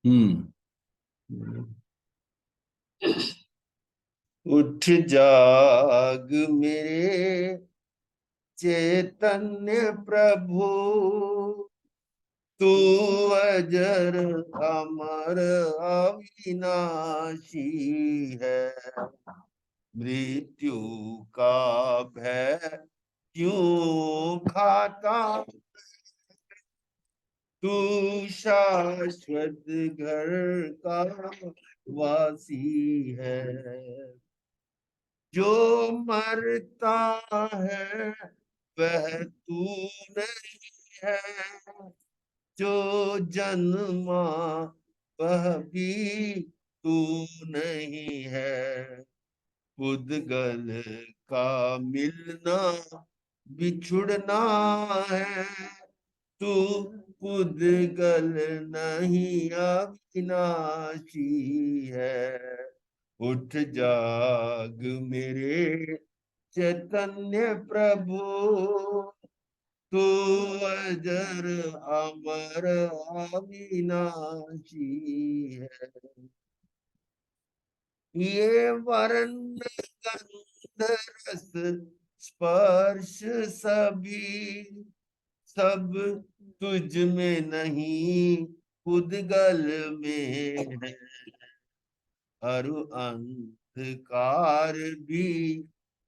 हम्म। उठ जाग मेरे चैतन्य प्रभु, तू अजर अमर अविनाशी है। मृत्यु का भय क्यों खाता, तू शाश्वत घर का वासी है। जो मरता है वह तू नहीं है, जो जन्मा वह भी तू नहीं है। पुद्गल का मिलना बिछुड़ना है, तू पुद्गल नहीं अविनाशी है। उठ जाग मेरे चैतन्य प्रभु, तू अजर अमर अविनाशी है। ये वर्ण गंध रस स्पर्श सभी सब तुझ में नहीं, पुद्गल में है। अरु अंधकार भी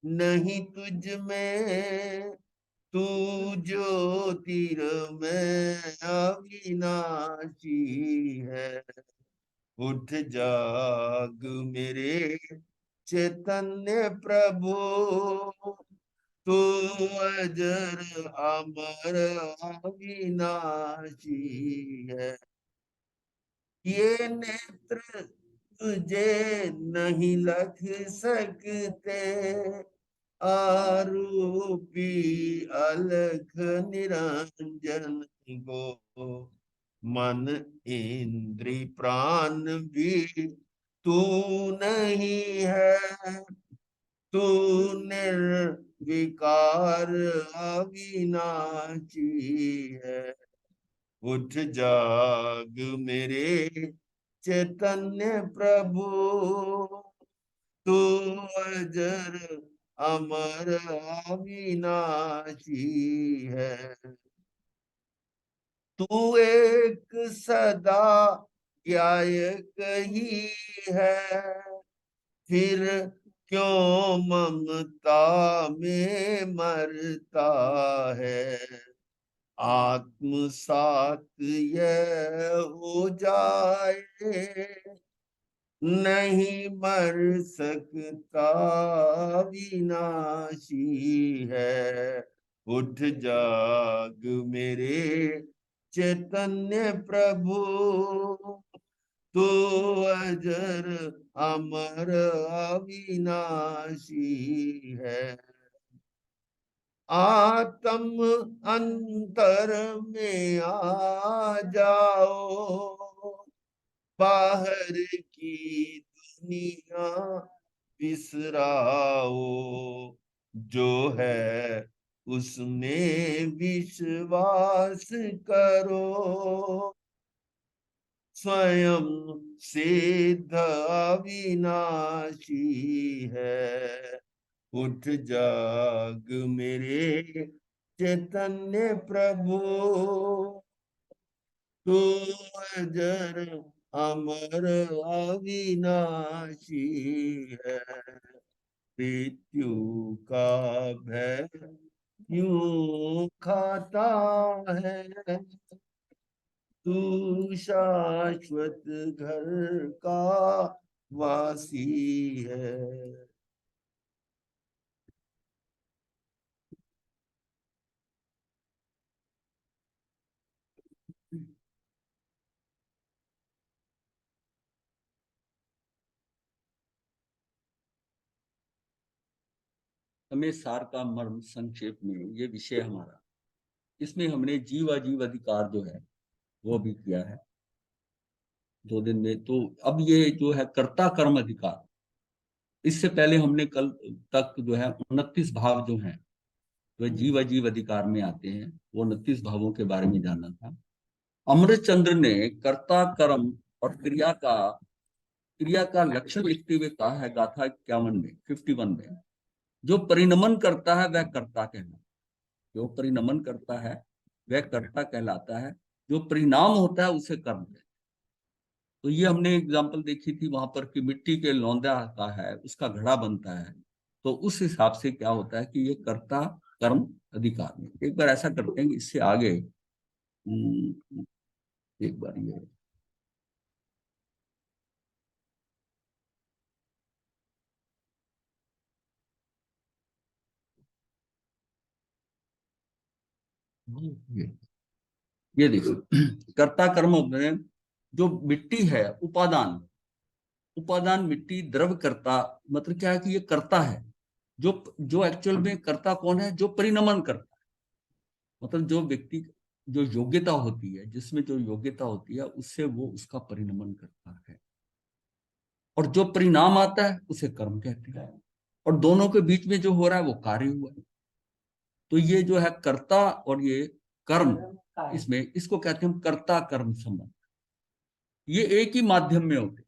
नहीं तुझ में, तू ज्योतिर्मय अविनाशी है। उठ जाग मेरे चैतन्य प्रभु, तू अजर अमर अविनाशी है। ये नेत्र तुझे नहीं लग सकते, आरूपी अलख निरंजन को। मन इंद्री प्राण भी तू नहीं है, तू निर्विकार अविनाशी है। उठ जाग मेरे चैतन्य प्रभु, तू अजर अमर अविनाशी है। तू एक सदा गायक ही है, फिर क्यों ममता में मरता है। आत्मसात यह हो जाए, नहीं मर सकता विनाशी है। उठ जाग मेरे चैतन्य प्रभु, तू अजर अमर अविनाशी है। आत्म अंतर में आ जाओ, बाहर की दुनिया बिसराओ। जो है उसमें विश्वास करो, स्वयं सिद्ध अविनाशी है। उठ जाग मेरे चैतन्य प्रभु, तू अजर अमर अविनाशी है। मृत्यु का भय क्यों खाता है, तू शाश्वत घर का वासी है। हमें सार का मर्म संक्षेप में ये विषय हमारा, इसमें हमने जीव अजीव अधिकार जो है वो भी किया है 2 दिन में। तो अब ये जो है कर्ता कर्म अधिकार, इससे पहले हमने कल तक जो है 29 भाव जो हैं वह जीव अजीव अधिकार में आते हैं, वो 29 भावों के बारे में जाना था। अमृतचंद्र ने कर्ता कर्म और क्रिया का लक्षण लिखते हुए कहा है गाथा 51 में, 51 में, जो परिणमन करता है वह कर्ता कहलाता है। जो परिणमन करता है वह कर्ता कहलाता है, जो परिणाम होता है उसे कर्म कहते हैं। तो ये हमने एग्जाम्पल देखी थी वहां पर कि मिट्टी के लौंदा का है, उसका घड़ा बनता है, तो उस हिसाब से क्या होता है कि ये कर्ता कर्म अधिकार में। एक बार ऐसा करते हैं कि इससे आगे एक बार ये देखिए कर्ता कर्म में जो मिट्टी है, उपादान, उपादान मिट्टी द्रव कर्ता, मतलब क्या है कि ये कर्ता है। जो जो एक्चुअल में कर्ता कौन है? जो परिणमन करता है, मतलब जो व्यक्ति, जो योग्यता होती है, जिसमें जो योग्यता होती है उससे वो उसका परिणमन करता है, और जो परिणाम आता है उसे कर्म कहते हैं। और दोनों के बीच में जो हो रहा है वो कार्य हुआ है। तो ये जो है कर्ता और ये कर्म, इसमें इसको कहते हैं हम कर्ता कर्म संबंध। ये एक ही माध्यम में होते,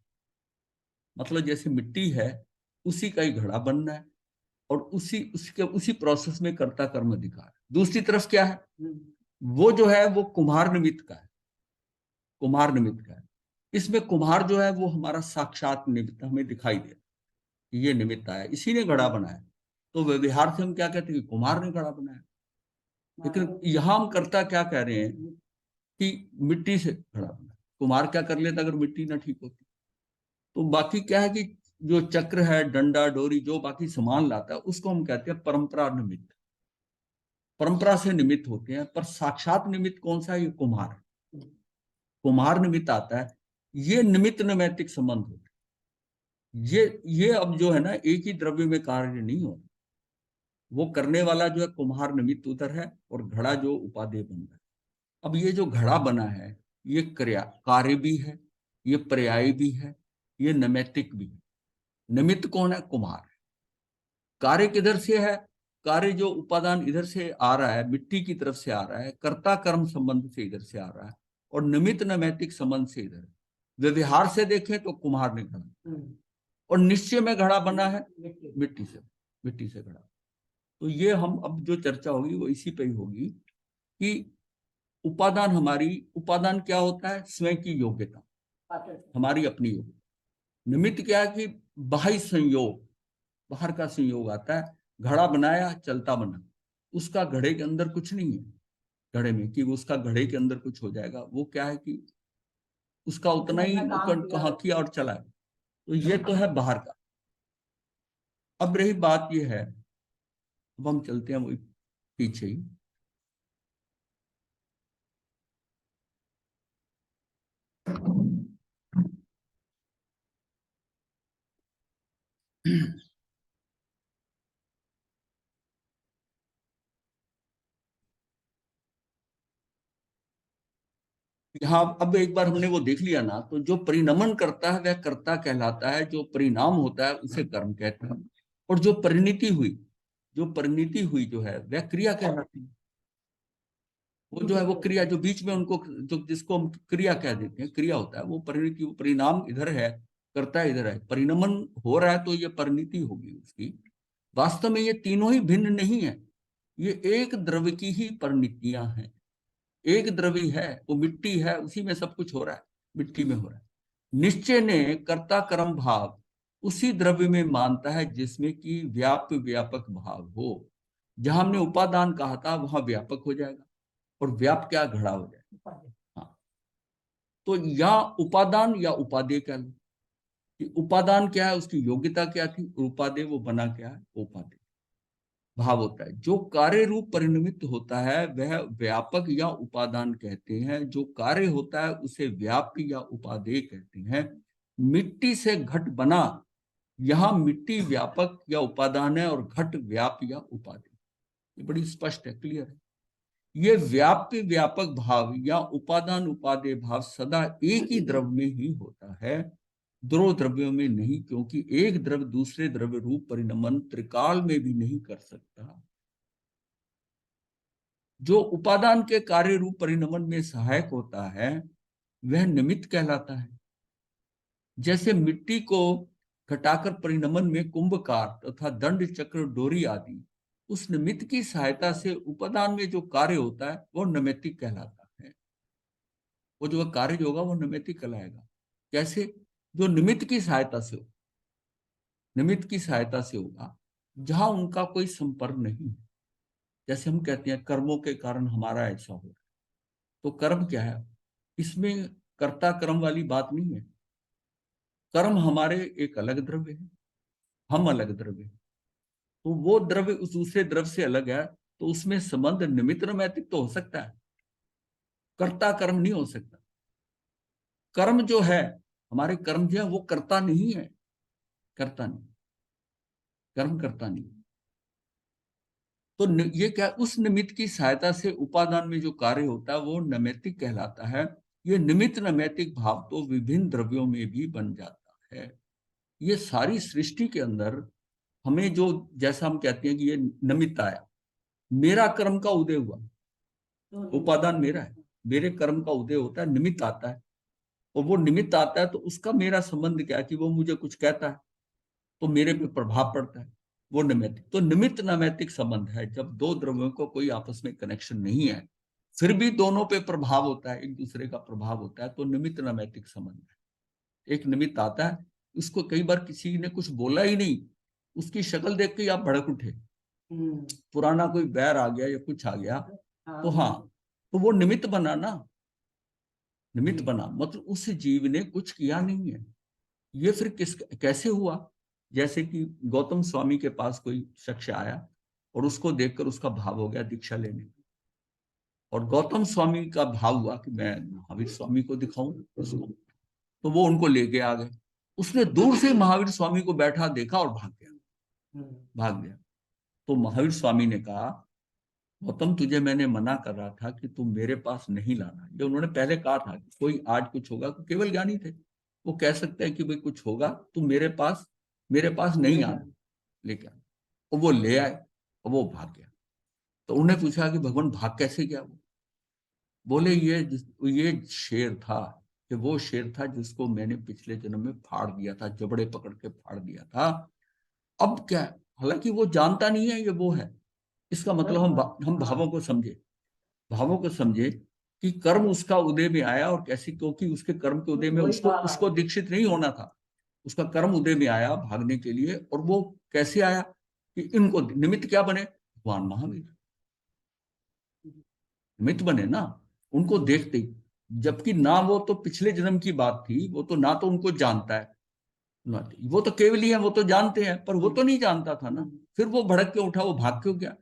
मतलब जैसे मिट्टी है, उसी का ही घड़ा बनना है, और उसी प्रोसेस में कर्ता कर्म अधिकार है। दूसरी तरफ क्या है? वो जो है वो कुम्हार निमित्त का है, कुम्हार निमित्त का है। इसमें कुम्हार जो है वो हमारा साक्षात निमित्त हमें दिखाई दे, ये निमित्त आया, इसी ने घड़ा बनाया। तो व्यवहार से हम क्या कहते हैं कि कुम्हार ने घड़ा बनाया। लेकिन यहां हम कर्ता क्या कह रहे हैं कि मिट्टी से घड़ा बना। कुम्हार क्या कर लेता अगर मिट्टी ना ठीक होती? तो बाकी क्या है कि जो चक्र है, डंडा डोरी, जो बाकी सामान लाता है, उसको हम कहते हैं परंपरा निमित्त। परंपरा से निमित्त होते हैं, पर साक्षात निमित्त कौन सा है? ये कुम्हार, कुम्हार निमित्त आता है। ये निमित्त नैमित्तिक संबंध होते हैं। ये अब जो है ना, एक ही द्रव्य में कार्य नहीं होता। वो करने वाला जो है कुम्हार निमित्त उधर है, और घड़ा जो उपादेय बन रहा है। अब ये जो घड़ा बना है, ये क्रिया कार्य भी है, ये पर्याय भी है, ये नैमित्तिक भी है। निमित्त कौन है? कुम्हार। कार्य किधर से है? कार्य जो उपादान इधर से आ रहा है, मिट्टी की तरफ से आ रहा है, कर्ता कर्म संबंध से इधर से आ रहा है, और निमित्त नैमित्तिक संबंध से इधर। व्यवहार से देखें तो कुम्हार ने घड़ा, और निश्चय में घड़ा बना है मिट्टी से, मिट्टी से घड़ा। तो ये हम अब जो चर्चा होगी वो इसी पे ही होगी कि उपादान, हमारी उपादान क्या होता है? स्वयं की योग्यता, हमारी अपनी योग्यता। निमित्त क्या है कि बाह्य संयोग, बाहर का संयोग आता है। घड़ा बनाया, चलता बना, उसका घड़े के अंदर कुछ नहीं है। घड़े में कि उसका घड़े के अंदर कुछ हो जाएगा, वो क्या है कि उसका उतना ही कहा किया और चला। तो ये तो है बाहर का। अब रही बात ये है, अब हम चलते हैं वो पीछे ही। यहाँ अब एक बार हमने वो देख लिया ना, तो जो परिणमन करता है वह कर्ता कहलाता है, जो परिणाम होता है उसे कर्म कहते हैं, और जो परिणति हुई, जो परिणति हुई जो है वह क्रिया कहलाती है। वो जो है वो क्रिया, जो बीच में उनको, जो जिसको हम क्रिया कह देते हैं, क्रिया होता है वो परिणति। वो परिणाम इधर है, कर्ता इधर है, परिणमन हो रहा है तो ये परिणति होगी उसकी। वास्तव में ये तीनों ही भिन्न नहीं है, ये एक द्रव्य की ही परिणतियां हैं। एक द्रव्य है, वो मिट्टी है, उसी में सब कुछ हो रहा है, मिट्टी में हो रहा है। निश्चय ने कर्ता कर्म भाव उसी द्रव्य में मानता है जिसमें कि व्याप्य व्यापक भाव हो। जहां हमने उपादान कहा था वहां व्यापक हो जाएगा, और व्याप क्या? घड़ा हो जाएगा। हाँ, तो या उपादान या उपादेय कह लो कि उपादान क्या है, उसकी योग्यता क्या थी, उपादेय वो बना क्या है? उपादेय भाव होता है। जो कार्य रूप परिणमित होता है वह व्यापक या उपादान कहते हैं। जो कार्य होता है उसे व्याप्य या उपादेय कहते हैं। मिट्टी से घट बना, यहाँ मिट्टी व्यापक या उपादान है, और घट व्याप या उपादेय। ये बड़ी स्पष्ट है, क्लियर है। ये व्याप्य व्यापक भाव या उपादान उपादेय भाव सदा एक ही द्रव्य में ही होता है, दो द्रव्यों में नहीं, क्योंकि एक द्रव्य दूसरे द्रव्य रूप परिणमन त्रिकाल में भी नहीं कर सकता। जो उपादान के कार्य रूप परिणमन में सहायक होता है वह निमित्त कहलाता है, जैसे मिट्टी को घटाकर परिणमन में कुंभकार तथा दंड चक्र डोरी आदि उस निमित्त की सहायता से उपादान में जो कार्य होता है वो नैमित्तिक कहलाता है। वो जो कार्य जो होगा वो नैमित्तिक कहलाएगा। कैसे? जो निमित्त की सहायता से हो, निमित्त की सहायता से होगा, जहां उनका कोई संपर्क नहीं है। जैसे हम कहते हैं कर्मों के कारण हमारा ऐसा हो रहा है, तो कर्म क्या है? इसमें कर्ता कर्म वाली बात नहीं है। कर्म हमारे एक अलग द्रव्य है, हम अलग द्रव्य है। तो वो द्रव्य उस दूसरे द्रव्य से अलग है, तो उसमें संबंध निमित्त नैमित्तिक तो हो सकता है, कर्ता कर्म नहीं हो सकता। कर्म जो है, हमारे कर्म जो है वो कर्ता नहीं है, कर्ता नहीं, कर्म करता नहीं। तो ये क्या, उस निमित्त की सहायता से उपादान में जो कार्य होता है वो नैमित्तिक कहलाता है। ये निमित्त नैमित्तिक भाव तो विभिन्न द्रव्यों में भी बन जाता है। ये सारी सृष्टि के अंदर हमें जो, जैसा हम कहते हैं कि ये निमित्त आया, मेरा कर्म का उदय हुआ, उपादान मेरा है, मेरे कर्म का उदय होता है, निमित्त आता है। और वो निमित्त आता है तो उसका मेरा संबंध क्या है कि वो मुझे कुछ कहता है तो मेरे पे प्रभाव पड़ता है, वो नैमित्तिक। तो निमित्त नैमित्तिक संबंध है। जब दो द्रव्यों को कोई आपस में कनेक्शन नहीं है, फिर भी दोनों पे प्रभाव होता है, एक दूसरे का प्रभाव होता है, तो निमित्त नैमित्तिक संबंध है। एक निमित्त आता है, उसको कई बार किसी ने कुछ बोला ही नहीं, उसकी शक्ल देख के ही आप भड़क उठे, पुराना कोई बैर आ गया या कुछ आ गया, तो हाँ, तो वो निमित्त बना ना, निमित्त बना, मतलब उस जीव ने कुछ किया नहीं है। ये फिर कैसे हुआ? जैसे कि गौतम स्वामी के पास कोई शख्स आया और उसको देखकर उसका भाव हो गया दीक्षा लेने का, और गौतम स्वामी का भाव हुआ कि मैं महावीर स्वामी को दिखाऊं उसको, तो वो उनको लेके आ गए। उसने दूर से महावीर स्वामी को बैठा देखा और भाग गया, भाग गया। तो महावीर स्वामी ने कहा, गौतम तुझे मैंने मना कर रहा था कि तुम मेरे पास नहीं लाना। ये उन्होंने पहले कहा था कि कोई आज कुछ होगा, केवल ज्ञानी थे, वो कह सकते हैं कि भाई कुछ होगा, तुम मेरे पास नहीं आना, लेके आना। और वो ले आए और वो भाग गया। तो उन्होंने पूछा कि भगवान भाग कैसे गया? वो बोले ये शेर था, कि वो शेर था जिसको मैंने पिछले जन्म में फाड़ दिया था, जबड़े पकड़ के फाड़ दिया था। अब क्या है? हालांकि वो जानता नहीं है ये वो है। इसका मतलब हम भावों को समझे, भावों को समझे कि कर्म उसका उदय में आया, और कैसे, क्योंकि उसके कर्म के उदय में उसको उसको दीक्षित नहीं होना था, उसका कर्म उदय में आया भागने के लिए। और वो कैसे आया कि इनको निमित्त क्या बने? भगवान महावीर निमित्त बने ना, उनको देखते ही। जबकि ना वो तो पिछले जन्म की बात थी, वो तो ना तो उनको जानता है, वो तो केवल ही है, वो तो जानते हैं, पर वो तो नहीं जानता था ना। फिर वो भड़क के उठा, वो भाग क्यों गया?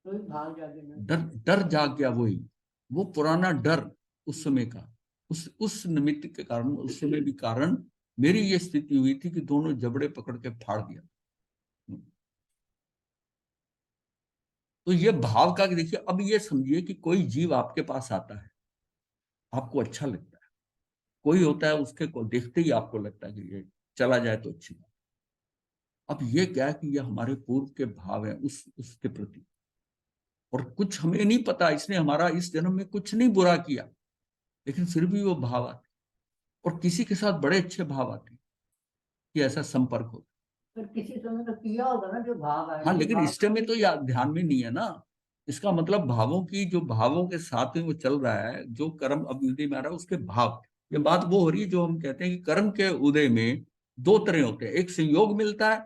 डर डर जाग गया। वही वो पुराना डर उस समय का, उस निमित्त के कारण, उस समय भी कारण मेरी ये स्थिति हुई थी कि दोनों जबड़े पकड़ के फाड़ दिया। तो ये भाव का देखिए, अब ये समझिए कि कोई जीव आपके पास आता है, आपको अच्छा लगता है। कोई होता है, उसके को देखते ही आपको लगता है कि ये चला जाए तो अच्छी बात। अब ये क्या है कि ये हमारे पूर्व के भाव है उसके प्रति, और कुछ हमें नहीं पता, इसने हमारा इस जन्म में कुछ नहीं बुरा किया, लेकिन फिर भी वो भाव आते, और किसी के साथ बड़े अच्छे भाव आते कि ऐसा संपर्क हो। फिर किसी समय तो किया होगा ना जो भाव आए। हाँ, लेकिन इस समय तो याद ध्यान में नहीं है ना। इसका मतलब भावों की, जो भावों के साथ में वो चल रहा है, जो कर्म अभिवृद्धि में आ रहा है उसके भाव। ये बात वो हो रही है जो हम कहते हैं कि कर्म के उदय में दो तरह होते हैं, एक संयोग मिलता है,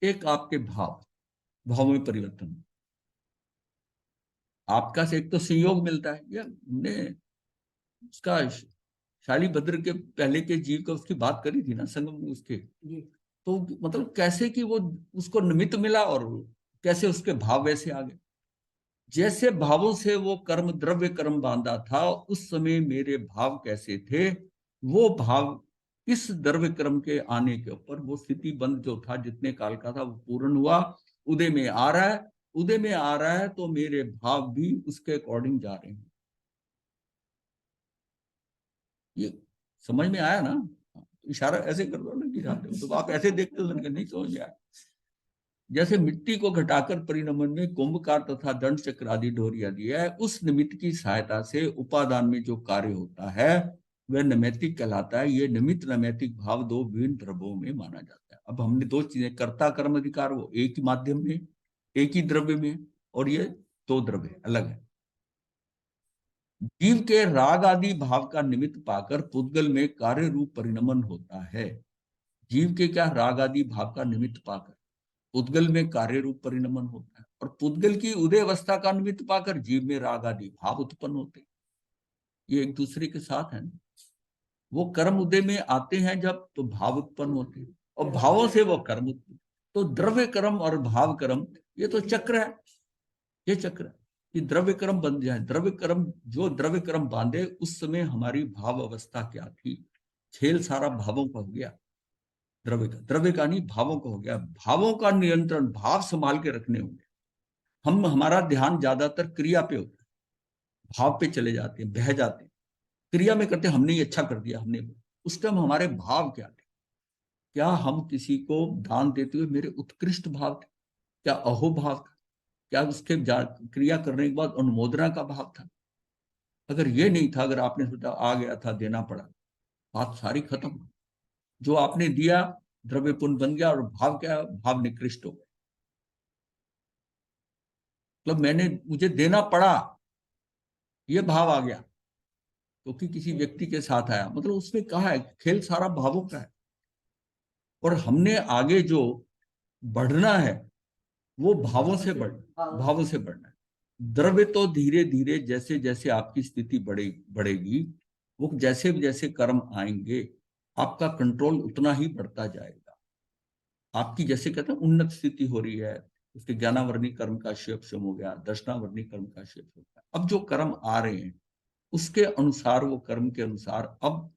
एक आपके भाव में परिवर्तन। आपका से एक तो संयोग मिलता है, ये हमने उसका शालीभद्र के पहले के जीव का उसकी बात करी थी ना, संगम उसके। तो मतलब कैसे कि वो उसको निमित्त मिला, और कैसे उसके भाव वैसे आ गए। जैसे भावों से वो कर्म द्रव्य कर्म बांधा था, उस समय मेरे भाव कैसे थे, वो भाव इस द्रव्य कर्म के आने के ऊपर वो स्थिति बंद जो था, जितने काल का था, वो पूर्ण हुआ, उदय में आ रहा है। उदय में आ रहा है तो मेरे भाव भी उसके अकॉर्डिंग जा रहे हैं। ये समझ में आया ना? इशारा ऐसे कर दो ना कि जानते हो, तो आप ऐसे देखते हो नहीं समझ में आया। जैसे मिट्टी को घटाकर परिणमन में कुंभकार तथा दंड चक्र आदि डोरिया दिया है, उस निमित्त की सहायता से उपादान में जो कार्य होता है वह नैमित्तिक कहलाता है। ये निमित्त नैमित्तिक भाव दो विभिन्न द्रव्यों में माना जाता है। अब हमने दो चीजें, कर्ता कर्म अधिकार वो एक ही माध्यम में, एक ही द्रव्य में, और ये दो द्रव्य अलग है। जीव के राग आदि भाव का निमित्त पाकर पुद्गल में कार्य रूप परिणमन होता है। जीव के क्या, राग आदि भाव का निमित्त पाकर पुद्गल में कार्य रूप परिणमन होता है, और पुद्गल की उदय अवस्था का निमित्त पाकर जीव में राग आदि भाव उत्पन्न होते हैं। ये एक दूसरे के साथ है ना। वो कर्म उदय में आते हैं जब, तो भाव उत्पन्न होते हैं, और भावों से वो कर्म उत्पन्न। तो द्रव्य कर्म और भाव कर्म, ये तो चक्र है। ये चक्र है कि द्रव्य कर्म बन जाए। द्रव्य कर्म, जो द्रव्य कर्म बांधे, उस समय हमारी भाव अवस्था क्या थी। खेल सारा भावों का हो गया। द्रव्य का नहीं, भावों का हो गया। भावों का नियंत्रण, भाव संभाल के रखने होंगे। हमारा ध्यान ज्यादातर क्रिया पे होता है, भाव पे चले जाते हैं, बह जाते हैं। क्रिया में करते हैं, हमने ये अच्छा कर दिया, हमने। उस टाइम हमारे भाव क्या थे? क्या हम किसी को दान देते हुए मेरे उत्कृष्ट भाव थे? क्या अहोभाव था? क्या उसके क्रिया करने के बाद अनुमोदना का भाव था? अगर ये नहीं था, अगर आपने सोचा आ गया था, देना पड़ा, बात सारी खत्म। जो आपने दिया द्रव्य पुण्य बन गया, और भाव क्या, भाव निकृष्ट हो गया। मतलब मुझे देना पड़ा, ये भाव आ गया, क्योंकि किसी व्यक्ति के साथ आया। मतलब उसमें कहा है, खेल सारा भावों का है। और हमने आगे जो बढ़ना है, वो भावों से बढ़ना है। द्रव्य तो धीरे धीरे, जैसे जैसे आपकी स्थिति बढ़ेगी, वो जैसे जैसे कर्म आएंगे, आपका कंट्रोल उतना ही बढ़ता जाएगा। आपकी, जैसे कहते हैं, उन्नत स्थिति हो रही है, उसके ज्ञानावर्णी कर्म का क्षेम हो गया, दर्शनावर्णी कर्म का क्षेम हो गया। अब जो कर्म आ रहे हैं, उसके अनुसार, वो कर्म के अनुसार अब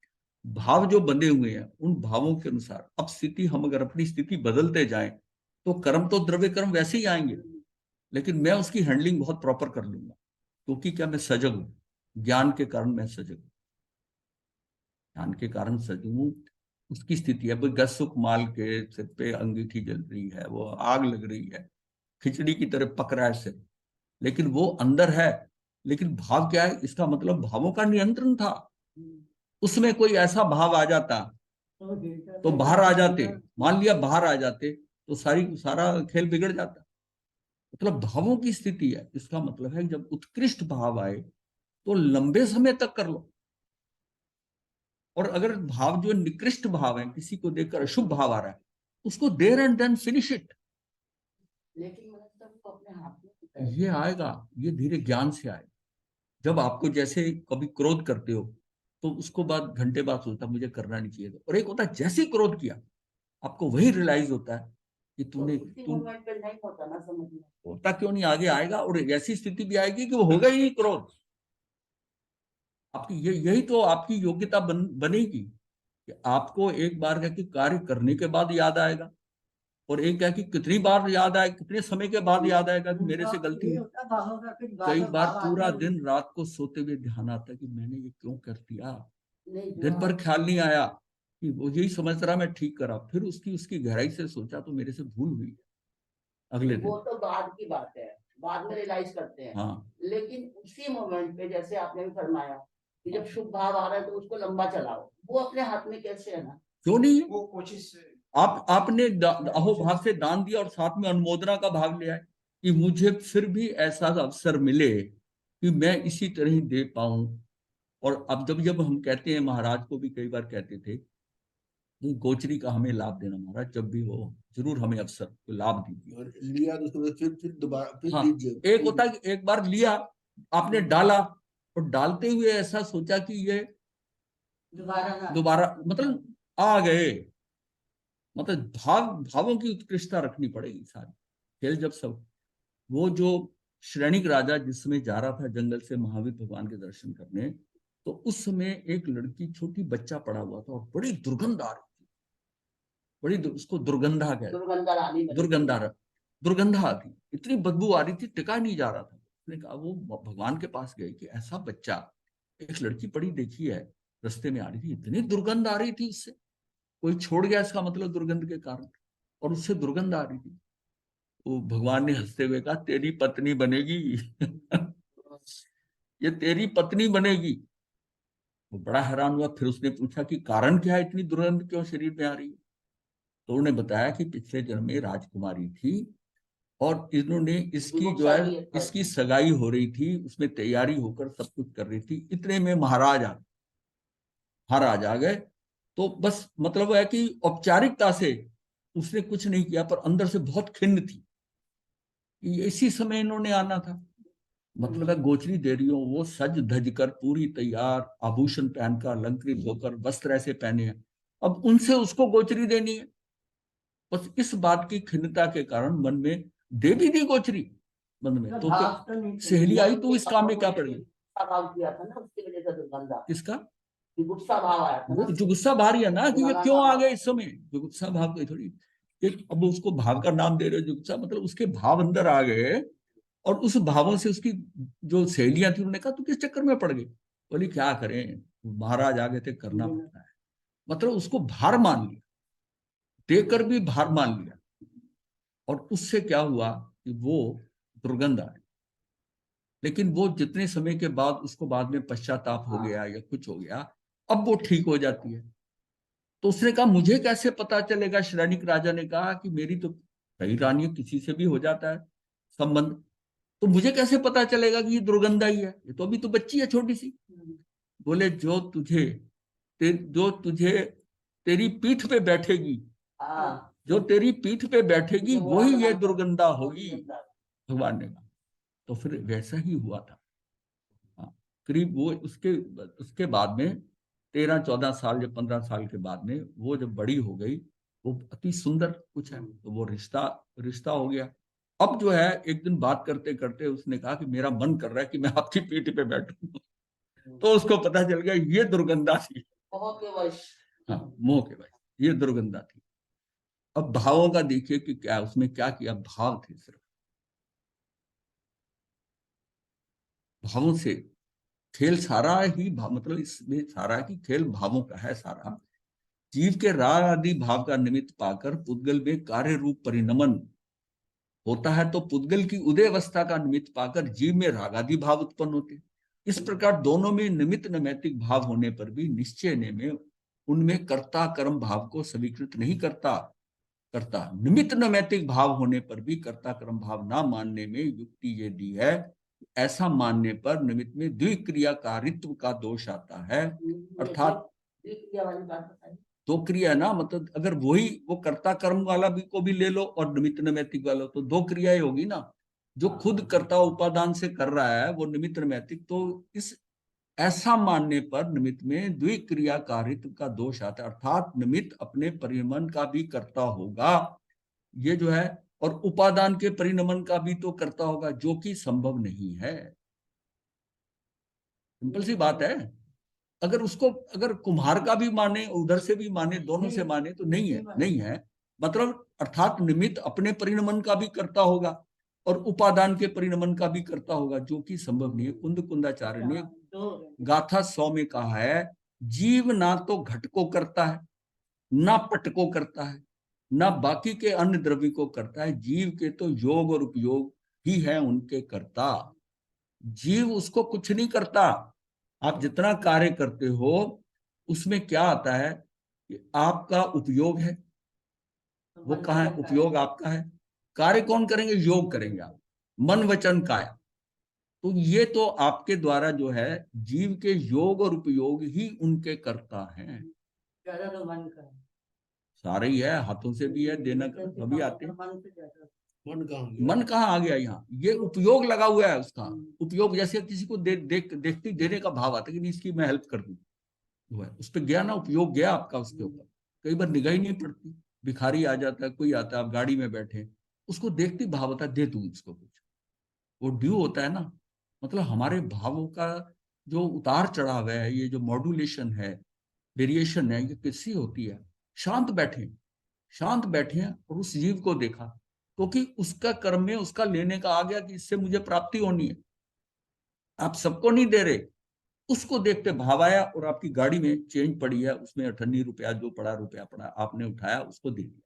भाव जो बंधे हुए हैं, उन भावों के अनुसार अब स्थिति, हम अगर अपनी स्थिति बदलते जाएं, तो कर्म तो द्रव्य कर्म वैसे ही आएंगे, लेकिन मैं उसकी हैंडलिंग बहुत प्रॉपर कर लूंगा, क्योंकि क्या, मैं सजग हूं। ज्ञान के कारण मैं सजग हूं, ज्ञान के कारण सजग हूं। उसकी स्थिति है, भाई गस सुख माल के सिर पे अंगीठी जल रही है, वो आग लग रही है, खिचड़ी की तरह पक रहा है सिर, लेकिन वो अंदर है। लेकिन भाव क्या है, इसका मतलब भावों का नियंत्रण था। उसमें कोई ऐसा भाव आ जाता तो बाहर आ जाते, मान लिया बाहर आ जाते, तो सारा खेल बिगड़ जाता। मतलब भावों की स्थिति है। इसका मतलब है जब उत्कृष्ट भाव आए, तो लंबे समय तक कर लो। और अगर भाव जो निकृष्ट भाव है, किसी को देखकर अशुभ भाव आ रहा है, उसको there and then finish it. लेकिन मतलब तो अपने हाथ में ये आएगा, ये धीरे ज्ञान से आएगा। जब आपको, जैसे कभी क्रोध करते हो, तो उसको बाद घंटे बाद सोचता मुझे करना नहीं चाहिए था, और एक होता है जैसे ही क्रोध किया, आपको वही रियलाइज होता है कि तुम पे नहीं होता ना, समझ में। होता क्यों नहीं, आगे आएगा। और ऐसी स्थिति भी आएगी कि वो होगा ही नहीं क्रोध। आपकी यही तो आपकी योग्यता बनेगी कि आपको एक बार क्या कि कार्य करने के बाद याद आएगा, और एक क्या कि कितनी बार याद आए, कितने समय के बाद याद आएगा कि मेरे से गलती हुई। कई बार पूरा दिन रात को सोते हुए ध्यान आता है कि मैंने ये क्यों कर दिया। दिन भर ख्याल नहीं आया, कि वो यही समझ रहा मैं ठीक करा, फिर उसकी उसकी गहराई से सोचा तो मेरे से भूल हुई अगले दिन। वो तो बाद की बात है, बाद में रियलाइज करते हैं। हाँ, लेकिन उसी मोमेंट पे, जैसे आपने भी फरमाया कि जब शुभ भाव आ रहा है तो उसको लंबा चलाओ, वो अपने हाथ में कैसे है ना। क्यों नहीं है? वो कोशिश आपने अहोभाव से दान दिया, और साथ में अनुमोदना का भाव ले आए कि मुझे फिर भी ऐसा अवसर मिले कि मैं इसी तरह ही दे पाऊं। और अब जब जब हम कहते हैं, महाराज को भी कई बार कहते थे कि गोचरी का हमें लाभ देना महाराज, जब भी हो जरूर हमें अवसर को लाभ दीजिए। और लिया तो उसके बाद फिर दोबारा फिर हाँ, दीजिए। एक होता है कि एक बार लिया, आपने डाला, और डालते हुए ऐसा सोचा कि ये दोबारा मतलब आ गए। मतलब भावों की उत्कृष्टता रखनी पड़ेगी सारी। खेल जब सब, वो जो श्रेणिक राजा जिस समय जा रहा था जंगल से महावीर भगवान के दर्शन करने, तो उस समय एक लड़की, छोटी बच्चा पड़ा हुआ था, और बड़ी दुर्गंध आ रही थी। उसको दुर्गंधा कहते, दुर्गंधा आती, इतनी बदबू आ रही थी, टिका नहीं जा रहा था। उसने कहा, वो भगवान के पास गए कि ऐसा बच्चा, एक लड़की पड़ी देखी है, रास्ते में आ रही थी, इतनी दुर्गंध आ रही थी उससे, कोई छोड़ गया इसका मतलब दुर्गंध के कारण, और उससे दुर्गंध आ रही थी। वो भगवान ने हंसते हुए कहा, तेरी पत्नी बनेगी। ये तेरी पत्नी बनेगी। वो बड़ा हैरान हुआ। फिर उसने पूछा कि कारण क्या है, इतनी दुर्गंध क्यों शरीर में आ रही है? तो उन्होंने बताया कि पिछले जन्म में राजकुमारी थी और इन्होंने इसकी जो है इसकी सगाई हो रही थी, उसमें तैयारी होकर सब कुछ कर रही थी। इतने में महाराज आ गए। तो बस मतलब है कि औपचारिकता से उसने कुछ नहीं किया, पर अंदर से बहुत खिन्न थी कि इसी समय इन्होंने आना था। मतलब है गोचरी दे रही हो, वो सज धज कर पूरी तैयार, आभूषण पहनकर, अलंकृत होकर, वस्त्र ऐसे पहने हैं, अब उनसे उसको गोचरी देनी है। बस इस बात की खिन्नता के कारण मन में दे भी दी गोचरी मन में, तो सहेली आई तो इस काम में क्या पड़ गई? भाव किया था ना, उसकी वजह से दुर्गंध आ किसका गुस्सा भाव आया था ना, जुगुस्सा भार है ना कि ये क्यों आ गए इस समय। जुगुस्सा भाव कोई थोड़ी, अब उसको भाव का नाम दे रहे हो जुगुस्सा, मतलब उसके भाव अंदर आ गए और उस भावों से उसकी जो सहेलियां थी उन्होंने कहा तू किस चक्कर में पड़ गई? बोली क्या करें, महाराज आ गए थे, करना पड़ता है। मतलब उसको भार मान लिया, देकर भी भार मान लिया। और उससे क्या हुआ कि वो दुर्गंध आई। लेकिन वो जितने समय के बाद उसको बाद में पश्चाताप हो गया या कुछ हो गया, अब वो ठीक हो जाती है। तो उसने कहा मुझे कैसे पता चलेगा? शैनिक राजा ने कहा कि मेरी तो कई रानियों किसी से भी हो जाता है संबंध, तो मुझे कैसे पता चलेगा कि ये दुर्गंध आई है? ये तो अभी तो बच्ची है छोटी सी। बोले जो तुझे तेरी पीठ पे बैठेगी, जो तेरी पीठ पे बैठेगी वही ये दुर्गंधा होगी, भगवान ने कहा। तो फिर वैसा ही हुआ था। हाँ, करीब वो उसके उसके बाद में 13-14 साल या 15 साल के बाद में वो जब बड़ी हो गई, वो अति सुंदर कुछ है, तो वो रिश्ता रिश्ता हो गया। अब जो है एक दिन बात करते करते उसने कहा कि मेरा मन कर रहा है कि मैं आपकी पीठ पे बैठूं। तो उसको पता चल गया ये दुर्गंधा थी। मोह के वश। हाँ, मोह के वश ये दुर्गंधा थी। अब भावों का देखिए कि क्या उसमें क्या किया, भाव थे सिर्फ, भावों से खेल सारा ही मतलब इसमें सारा की खेल भावों का है सारा। जीव के राग आदि भाव का निमित्त पाकर पुद्गल में कार्य रूप परिणमन होता है, तो पुद्गल की उदय अवस्था का निमित्त पाकर जीव में राग आदि भाव उत्पन्न होते हैं। इस प्रकार दोनों में निमित्त नैमित्तिक भाव होने पर भी निश्चय में उनमें कर्ता कर्म भाव को स्वीकृत नहीं करता करता निमित्त नैमित्तिक भाव होने पर भी कर्ता कर्म भाव ना मानने में युक्ति ये दी है, ऐसा मानने पर निमित्त में द्विक्रियाकारित्व का दोष आता है। अर्थात वाली बात बताइए। दो क्रिया ना, मतलब अगर वही वो कर्ता कर्म वाला भी को भी ले लो और निमित्त नैमित्तिक वाला, तो दो क्रियाएं होगी ना। जो खुद कर्ता उपादान से कर रहा है वो निमित्त नैमित्तिक, तो इस ऐसा मानने पर निमित्त में द्विक्रियाकारित्व का दोष आता है। अर्थात निमित्त अपने परिणमन का भी करता होगा, ये जो है, और उपादान के परिणमन का भी तो करता होगा, जो कि संभव नहीं है। सिंपल सी बात है। अगर उसको अगर कुम्हार का भी माने, उधर से भी माने, दोनों से माने, तो नहीं है, नहीं है। मतलब अर्थात निमित्त अपने परिणमन का भी करता होगा और उपादान के परिणमन का भी करता होगा, जो कि संभव नहीं है। कुंदाचार्य ने गाथा 100 में कहा है, जीव ना तो घट को करता है, ना पट को करता है, ना बाकी के अन्य द्रव्य को करता है। जीव के तो योग और उपयोग ही है उनके कर्ता। जीव उसको कुछ नहीं करता। आप जितना कार्य करते हो उसमें क्या आता है कि आपका उपयोग है। वो कहाँ है? उपयोग आपका है। कार्य कौन करेंगे? योग करेंगे आप, मन वचन काया। तो ये तो आपके द्वारा जो है जीव के योग और उपयोग ही उनके करता है। ज्यादा तो मन का सारे ही है, हाथों से भी है, देना सभी आते हैं। मन कहाँ आ गया यहाँ? ये उपयोग लगा हुआ है उसका। उपयोग जैसे किसी को देखती देने का भाव आता है कि नहीं इसकी मैं हेल्प कर दूं, वो है उस पर गया ना, उपयोग गया आपका उसके ऊपर। कई बार निगाह ही नहीं पड़ती, भिखारी आ जाता है, कोई आता है, आप गाड़ी में बैठे, उसको देखती भाव होता है दे दूं इसको कुछ, वो ड्यू होता है ना। मतलब हमारे भावों का जो उतार चढ़ाव है, ये जो मॉड्यूलेशन है, वेरिएशन है, ये किससी होती है? शांत बैठे, शांत बैठे और उस जीव को देखा, क्योंकि उसका कर्म में उसका लेने का आ गया कि इससे मुझे प्राप्ति होनी है। आप सबको नहीं दे रहे, उसको देखते भाव आया, और आपकी गाड़ी में चेंज पड़ी है, उसमें 98 रुपया जो पड़ा, रुपया पड़ा, आपने उठाया उसको दे दिया।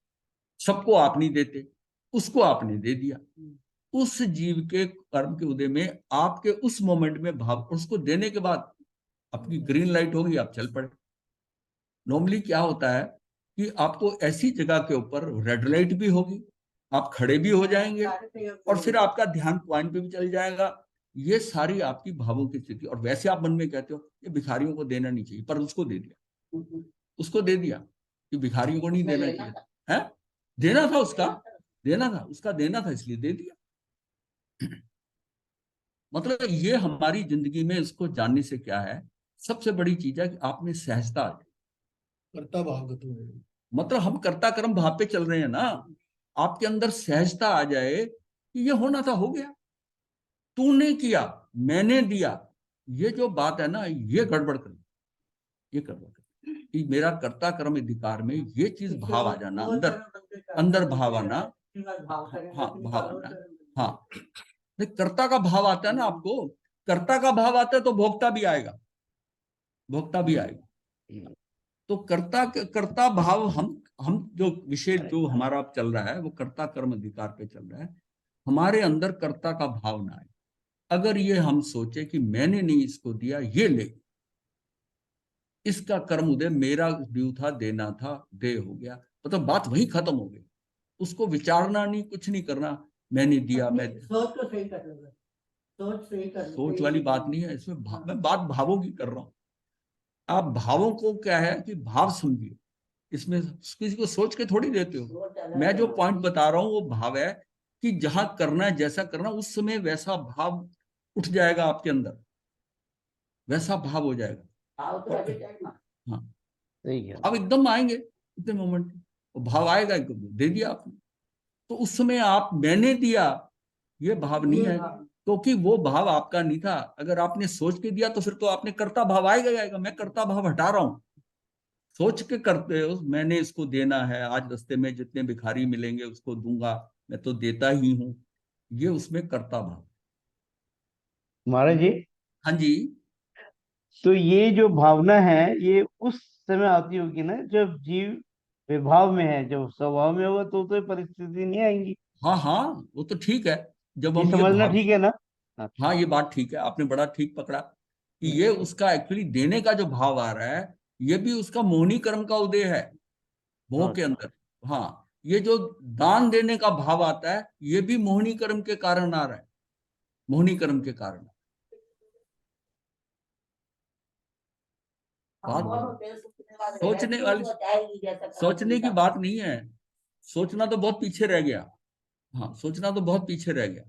सबको आप नहीं देते, उसको आपने दे दिया। उस जीव के कर्म के उदय में आपके उस मोमेंट में भाव, उसको देने के बाद आपकी ग्रीन लाइट होगी, आप चल पड़े। नॉर्मली क्या होता है कि आपको ऐसी जगह के ऊपर रेड लाइट भी होगी, आप खड़े भी हो जाएंगे और फिर आपका ध्यान पॉइंट पे भी चल जाएगा। ये सारी आपकी भावों की स्थिति। और वैसे आप मन में कहते हो ये भिखारियों को देना नहीं चाहिए, पर उसको दे दिया, उसको दे दिया कि भिखारियों को नहीं उसमें देना लेना चाहिए। है, देना था उसका, देना था इसलिए दे दिया। मतलब ये हमारी जिंदगी में इसको जानने से क्या है, सबसे बड़ी चीज है कि आप में सहजता आ जाए। कर्ता भाव खत्म हो गया। मतलब हम कर्ता कर्म भाव पे चल रहे हैं ना, आपके अंदर सहजता आ जाए कि ये होना था, हो गया, तूने किया, मैंने दिया। ये जो बात है ना, ये गड़बड़ कर, ये गड़बड़ कर कि मेरा कर्ता कर्म अधिकार में ये चीज भाव आ जाना, अंदर अंदर भाव आना। हाँ, भाव आना। हाँ, कर्ता का भाव आता है ना, आपको कर्ता का भाव आता है तो भोक्ता भी आएगा, भोक्ता भी आएगा। तो कर्ता कर्ता भाव, हम जो विषय जो हमारा चल रहा है वो कर्ता कर्म अधिकार पे चल रहा है। हमारे अंदर कर्ता का भाव ना आए। अगर ये हम सोचे कि मैंने नहीं इसको दिया, ये ले, इसका कर्म उदय मेरा ड्यू था, देना था, दे हो गया, मतलब बात वही खत्म हो गई। उसको विचारना नहीं, कुछ नहीं करना, मैंने दिया, मैं सोच को सही कर लो, सोच सही कर लो। सोच वाली बात नहीं है इसमें, मैं बात भावों की कर रहा हूं। आप भावों को क्या है कि भाव समझिए, इसमें किसी को सोच के थोड़ी देते हो। मैं जो पॉइंट बता रहा हूं वो भाव है कि जहां करना है, जैसा करना, उस समय वैसा भाव उठ जाएगा आपके अंदर, वैसा भाव हो जाएगा। आओ तो अभी टाइम हाँ, सही है। भाव एकदम आएंगे इतने मोमेंट में, वो भाव आएगा एकदम, दे दिया आपने, तो उस समय आप मैंने दिया, ये भाव नहीं है, क्योंकि वो भाव आपका नहीं था। अगर आपने सोच के दिया तो फिर तो आपने कर्ता भाव आएगा ही आएगा। मैं कर्ता भाव हटा रहा हूं, सोच के करते हो मैंने इसको देना है, आज रास्ते में जितने भिखारी मिलेंगे उसको दूंगा, मैं तो देता ही हूं, ये उसमें कर्ता भाव। महाराज जी, हाँ जी। तो ये जो भावना है ये उस समय आती होगी ना जब जीव विभाव में है, जब स्वभाव में होगा तो परिस्थिति नहीं आएंगी। हाँ हाँ, वो तो ठीक है, जब ये हम ये समझना भाव, ठीक है ना? अच्छा। हाँ ये बात ठीक है, आपने बड़ा ठीक पकड़ा कि ये उसका एक्चुअली देने का जो भाव आ रहा है, ये भी उसका मोहनी कर्म का उदय है, मोह के अच्छा। अंदर। हाँ, ये जो दान देने का भाव आता है, ये भी मोहनी कर्म के कारण आ रहा है, मोहनी कर्म के कारण। हम बात कौन होते हैं सोचने वाले? सोचने व्यक्ति वाली, उसको चाहेगी जैसा कर्म सोचने की उनका। बात नहीं है, सोचना तो बहुत पीछे रह गया। हाँ, सोचना तो बहुत पीछे रह गया।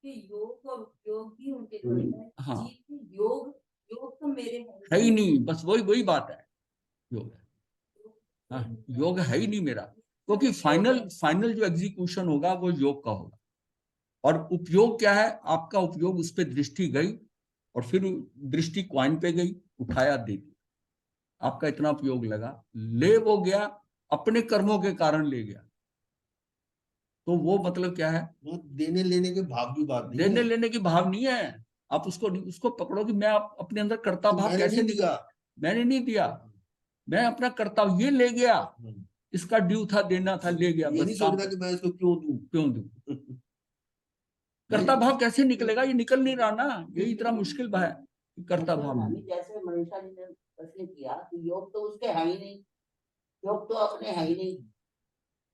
कि योग और उपयोग ही उनके थोड़े हैं। हाँ, जीव के योग, योग तो मेरे है ही नहीं, बस वही वही बात है, योग है। हाँ, योग है ही नहीं मेरा, क्योंकि फाइनल फाइनल जो एग्जीक्यूशन होगा वो योग का होगा। और उपयोग क्या है, आपका उपयोग, उस पर दृष्टि गई और फिर दृष्टि क्वाइन पे गई, उठाया, दे दिया, आपका इतना उपयोग लगा, ले वो गया, अपने कर्मों के कारण ले गया। तो वो मतलब क्या है, वो देने लेने के भाव की बात नहीं देने है। लेने की भाव नहीं है। आप उसको उसको पकड़ो कि मैं अपने अंदर कर्ता तो भाव मैंने कैसे नहीं निकल, दिया। मैंने नहीं दिया, मैं अपना कर्ता, ये ले गया, इसका ड्यू था, देना था, ले गया, ये बस नहीं काम सोचना कि मैं इसको क्यों दूं। क्यों दूं। कर्ता भाव कैसे निकलेगा, ये निकल नहीं रहा ना, यही इतना मुश्किल है कि कर्ता भाव मतलब नहीं। जैसे मनीषा जी ने प्रश्न किया कि योग तो उसके है ही नहीं, योग तो अपने है ही नहीं।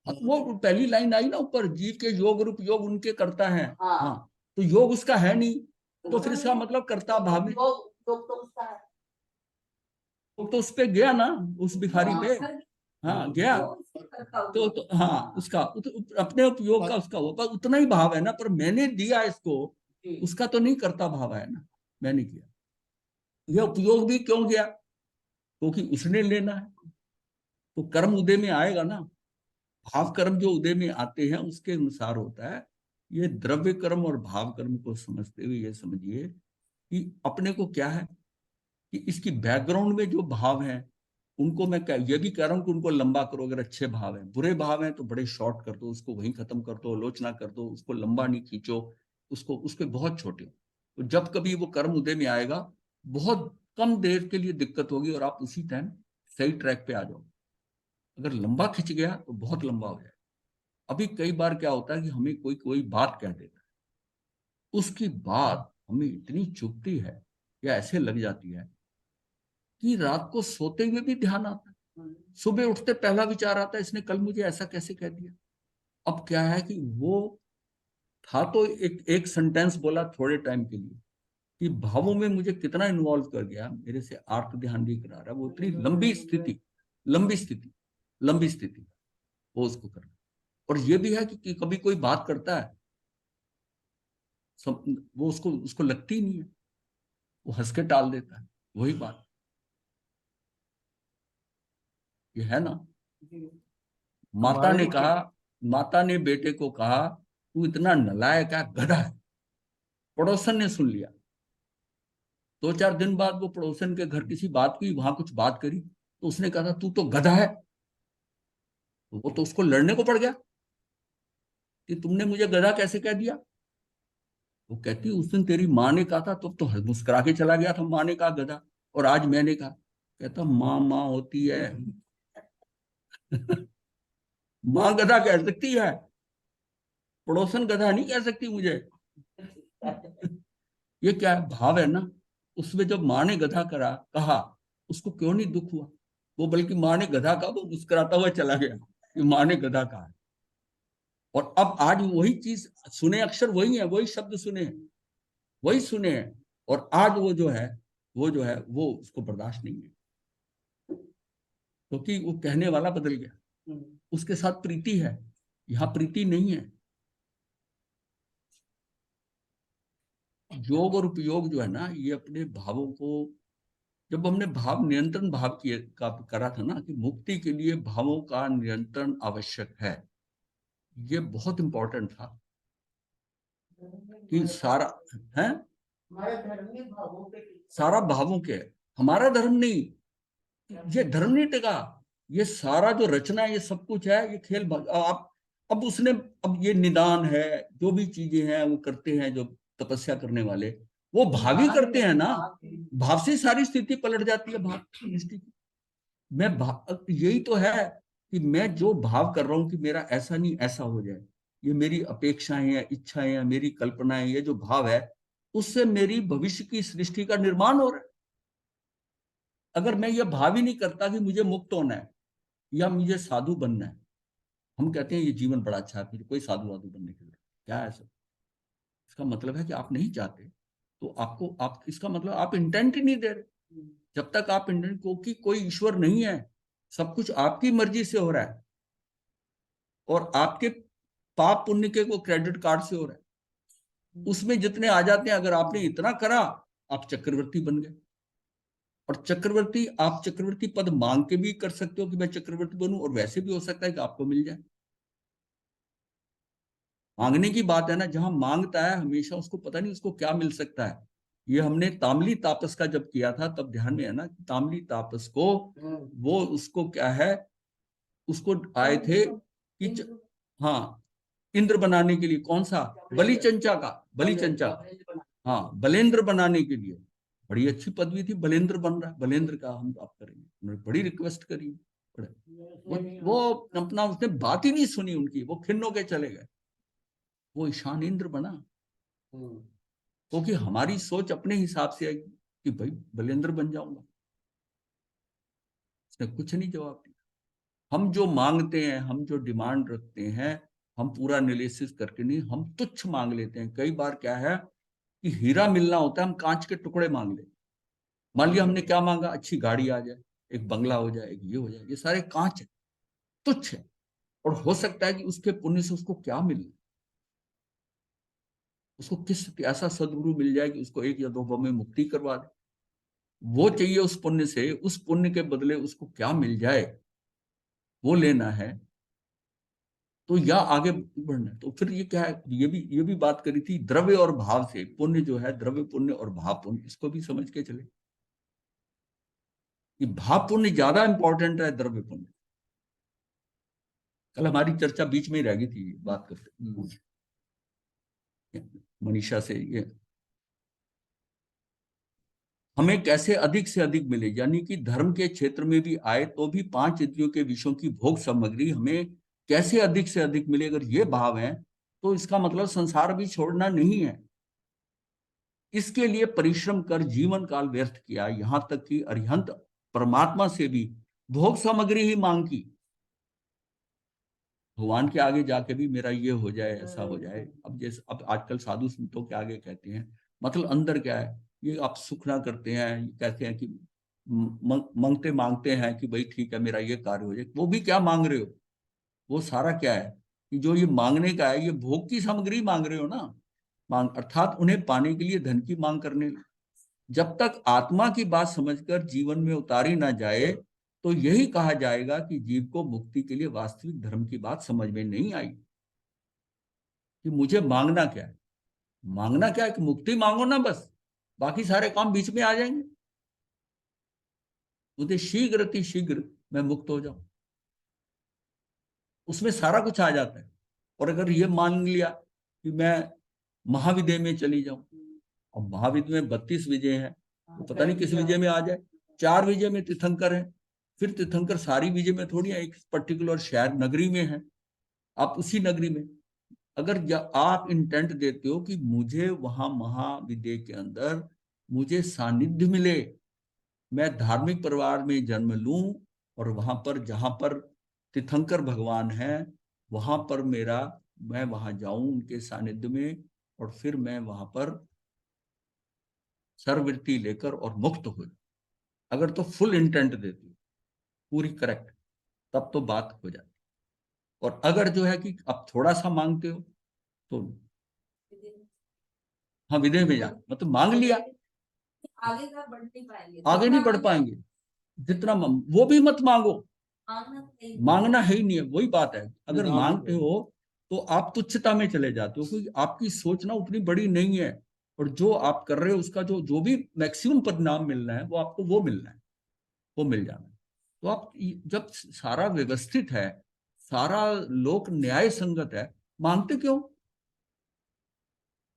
वो पहली लाइन आई ना ऊपर, जीव के योग रूप योग उनके करता है। हाँ। हाँ, तो योग उसका है नहीं, तो फिर इसका मतलब कर्ता भाव में योग योग तो उसका है। तो उस पे गया ना, उस भिखारी पे। हर हाँ, गया। वो उसको करता हुआ। तो हाँ, उसका अपने उपयोग का उसका वो, पर उतना ही भाव है ना, पर मैंने दिया इसको, जी। उसका तो नहीं करता भाव है ना, मैंने किया। यह उपयोग भी क्यों गया, क्योंकि उसने लेना है, तो कर्म उदय में आएगा ना। भाव कर्म जो उदय में आते हैं उसके अनुसार होता है। ये द्रव्य कर्म और भाव कर्म को समझते हुए ये समझिए कि अपने को क्या है कि इसकी बैकग्राउंड में जो भाव है उनको मैं ये भी कह रहा हूं कि उनको लंबा करो। अगर अच्छे भाव है, बुरे भाव है तो बड़े शॉर्ट कर दो, उसको वहीं खत्म कर दो, आलोचना कर दो, उसको लंबा नहीं खींचो, उसको उसके बहुत छोटे। तो जब कभी वो कर्म उदय में आएगा, बहुत कम देर के लिए दिक्कत होगी और आप उसी टाइम सही ट्रैक पे आ जाओ। अगर लंबा खिंच गया तो बहुत लंबा हो जाए। अभी कई बार क्या होता है कि हमें कोई कोई बात कह देता है, उसकी बात हमें इतनी चुभती है या ऐसे लग जाती है कि रात को सोते हुए भी ध्यान आता है, सुबह उठते पहला विचार आता है इसने कल मुझे ऐसा कैसे कह दिया। अब क्या है कि वो था तो एक सेंटेंस बोला थोड़े टाइम के लिए, कि भावों में मुझे कितना इन्वॉल्व कर गया, मेरे से आर्त ध्यान भी करा रहा है, वो इतनी लंबी स्थिति वो उसको करना। और ये भी है कि कभी कोई बात करता है, वो उसको उसको लगती ही नहीं है, वो हंस के टाल देता है, वही बात ये है ना। माता ने बेटे को कहा तू इतना नालायक है, गधा है। पड़ोसन ने सुन लिया, 2-4 दिन बाद वो पड़ोसन के घर किसी बात की, वहां कुछ बात करी तो उसने कहा तू तो गधा है। तो वो तो उसको लड़ने को पड़ गया कि तुमने मुझे गधा कैसे कह दिया। वो कहती उस दिन तेरी माँ ने कहा था तो मुस्कुरा के चला गया था, माँ ने कहा गधा, और आज मैंने कहा। कहता माँ माँ होती है माँ गधा कह सकती है, पड़ोसन गधा नहीं कह सकती मुझे। ये क्या है, भाव है ना। उसमें जब माँ ने गधा कहा उसको क्यों नहीं दुख हुआ, वो बल्कि माँ ने गधा कहा वो मुस्कुराता हुआ चला गया कि माँ ने गधा कहा। और अब आज वही चीज सुने, अक्षर वही है, वही शब्द सुने हैं, और आज वो जो है वो उसको बर्दाश्त नहीं है, क्योंकि वो कहने वाला बदल गया, उसके साथ प्रीति है, यहाँ प्रीति नहीं है। योग और उपयोग जो है ना, ये अपने भावों को, जब हमने भाव नियंत्रण करा था ना, कि मुक्ति के लिए भावों का नियंत्रण आवश्यक है, ये बहुत इंपॉर्टेंट था कि सारा है, हमारे धर्म में भावों पे सारा भावों के, हमारा धर्म नहीं, ये धर्म नहीं टिका, ये सारा जो रचना है, ये सब कुछ है, ये खेल आप। अब उसने, अब ये निदान है, जो भी चीजें हैं वो करते हैं, जो तपस्या करने वाले वो भावी करते हैं ना, भाव से सारी स्थिति पलट जाती है, भाव की स्थिति। यही तो है कि मैं जो भाव कर रहा हूं कि मेरा ऐसा नहीं ऐसा हो जाए, ये मेरी अपेक्षाएं या इच्छाएं या मेरी कल्पनाएं, ये जो भाव है उससे मेरी भविष्य की सृष्टि का निर्माण हो रहा है। अगर मैं ये भाव ही नहीं करता कि मुझे मुक्त होना है या मुझे साधु बनना है, हम कहते हैं ये जीवन बड़ा अच्छा है, मुझे कोई साधु वाधु बनने की जरूरत क्या है सब, इसका मतलब है कि आप नहीं चाहते, तो आप इसका मतलब आप इंटेंट ही नहीं दे रहे। जब तक आप इंटेंट को कि कोई ईश्वर नहीं है, सब कुछ आपकी मर्जी से हो रहा है, और आपके पाप पुण्य के को क्रेडिट कार्ड से हो रहा है, उसमें जितने आ जाते हैं, अगर आपने इतना करा आप चक्रवर्ती बन गए। और आप चक्रवर्ती पद मांग के भी कर सकते हो कि मैं चक्रवर्ती बनूं, और वैसे भी हो सकता है कि आपको मिल जाए। मांगने की बात है ना, जहां मांगता है हमेशा उसको पता नहीं उसको क्या मिल सकता है। ये हमने ताम्ली तापस का जब किया था तब ध्यान में है ना, ताम्ली तापस को वो उसको क्या है, उसको आए थे कि हाँ, इंद्र बनाने के लिए, कौन सा, बलिचंचा, हाँ, बलेंद्र बनाने के लिए। बड़ी अच्छी पदवी थी, बलेंद्र बन रहा है, बलेंद्र का हम आप करेंगे, उन्होंने बड़ी रिक्वेस्ट करी, वो अपना उसने बात ही नहीं सुनी उनकी, वो खिन्न होके चले गए, वो ईशान इंद्र बना। क्योंकि हमारी सोच अपने हिसाब से आई कि भाई बलेंद्र बन जाऊंगा, उसने कुछ नहीं जवाब दिया। हम जो मांगते हैं, हम जो डिमांड रखते हैं, हम पूरा एनालिसिस करके नहीं, हम तुच्छ मांग लेते हैं। कई बार क्या है कि हीरा मिलना होता है, हम कांच के टुकड़े मांग लेते। मान लिया हमने क्या मांगा, अच्छी गाड़ी आ जाए, एक बंगला हो जाए, एक ये हो जाए, ये सारे कांच है, तुच्छ है, और हो सकता है कि उसके पुण्य से उसको क्या मिले, उसको किस ऐसा सदगुरु मिल जाए कि उसको 1 या 2 में मुक्ति करवा दे। वो चाहिए उस पुण्य से, उस पुण्य के बदले उसको क्या मिल जाए वो लेना है, तो या आगे बढ़ना है। तो फिर ये क्या है, ये भी बात करी थी, द्रव्य और भाव से पुण्य जो है, द्रव्य पुण्य और भाव पुण्य, इसको भी समझ के चले कि भाव पुण्य ज्यादा इंपॉर्टेंट है द्रव्य पुण्य। कल हमारी चर्चा बीच में ही रह गई थी बात करते मनीषा से, ये हमें कैसे अधिक से अधिक मिले, यानी कि धर्म के क्षेत्र में भी आए तो भी 5 इंद्रियों के विषयों की भोग सामग्री हमें कैसे अधिक से अधिक मिले। अगर ये भाव है तो इसका मतलब संसार भी छोड़ना नहीं है, इसके लिए परिश्रम कर जीवन काल व्यर्थ किया, यहां तक कि अरिहंत परमात्मा से भी भोग सामग्री ही मांग की। भगवान के आगे जाके भी मेरा ये हो जाए, ऐसा हो जाए। अब जैसे अब आजकल साधु संतों के आगे कहते हैं, मतलब अंदर क्या है, ये आप सुख ना करते हैं, कहते हैं कि मांगते मांगते हैं कि भाई ठीक है मेरा ये कार्य हो जाए। वो भी क्या मांग रहे हो, वो सारा क्या है कि जो ये मांगने का है, ये भोग की सामग्री मांग रहे हो ना, मांग अर्थात उन्हें पाने के लिए धन की मांग करने। जब तक आत्मा की बात समझकर जीवन में उतारी ना जाए तो यही कहा जाएगा कि जीव को मुक्ति के लिए वास्तविक धर्म की बात समझ में नहीं आई। कि मुझे मांगना क्या है, मांगना क्या है कि मुक्ति मांगो ना, बस बाकी सारे काम बीच में आ जाएंगे। मुझे शीघ्र अति शीघ्र मैं मुक्त हो जाऊं, उसमें सारा कुछ आ जाता है। और अगर ये मान लिया कि मैं महाविद्य में चली जाऊं, और महाविद्य में 32 विजय हैं, तो पता नहीं किस विजय में आ जाए। 4 विजय में तीर्थंकर है, फिर तीर्थंकर सारी विजय में थोड़ी है, एक पर्टिकुलर शहर नगरी में है, आप उसी नगरी में अगर आप इंटेंट देते हो कि मुझे वहां महाविद्य के अंदर मुझे सानिध्य मिले, मैं धार्मिक परिवार में जन्म लूं और वहां पर जहां पर तीर्थंकर भगवान है वहां पर मैं वहां जाऊं उनके सानिध्य में, और फिर मैं वहां पर सर्ववृत्ति लेकर और मुक्त हो जाऊं, अगर तो फुल इंटेंट देते हो पूरी करेक्ट, तब तो बात हो जाती। और अगर जो है कि अब थोड़ा सा मांगते हो तो हाँ विदेह में जा, मतलब मांग लिया, आगे का बढ़ नहीं पाएंगे, आगे नहीं बढ़ पाएंगे। जितना वो भी मत मांगो, मांगना है ही नहीं है, वही बात है। अगर मांगते हो तो आप तुच्छता में चले जाते हो, क्योंकि आपकी सोच ना उतनी बड़ी नहीं है, और जो आप कर रहे हो उसका जो जो भी मैक्सिमम परिणाम मिलना है वो आपको वो मिलना है, वो मिल जाना है। तो आप जब सारा व्यवस्थित है, सारा लोक न्याय संगत है, मांगते क्यों?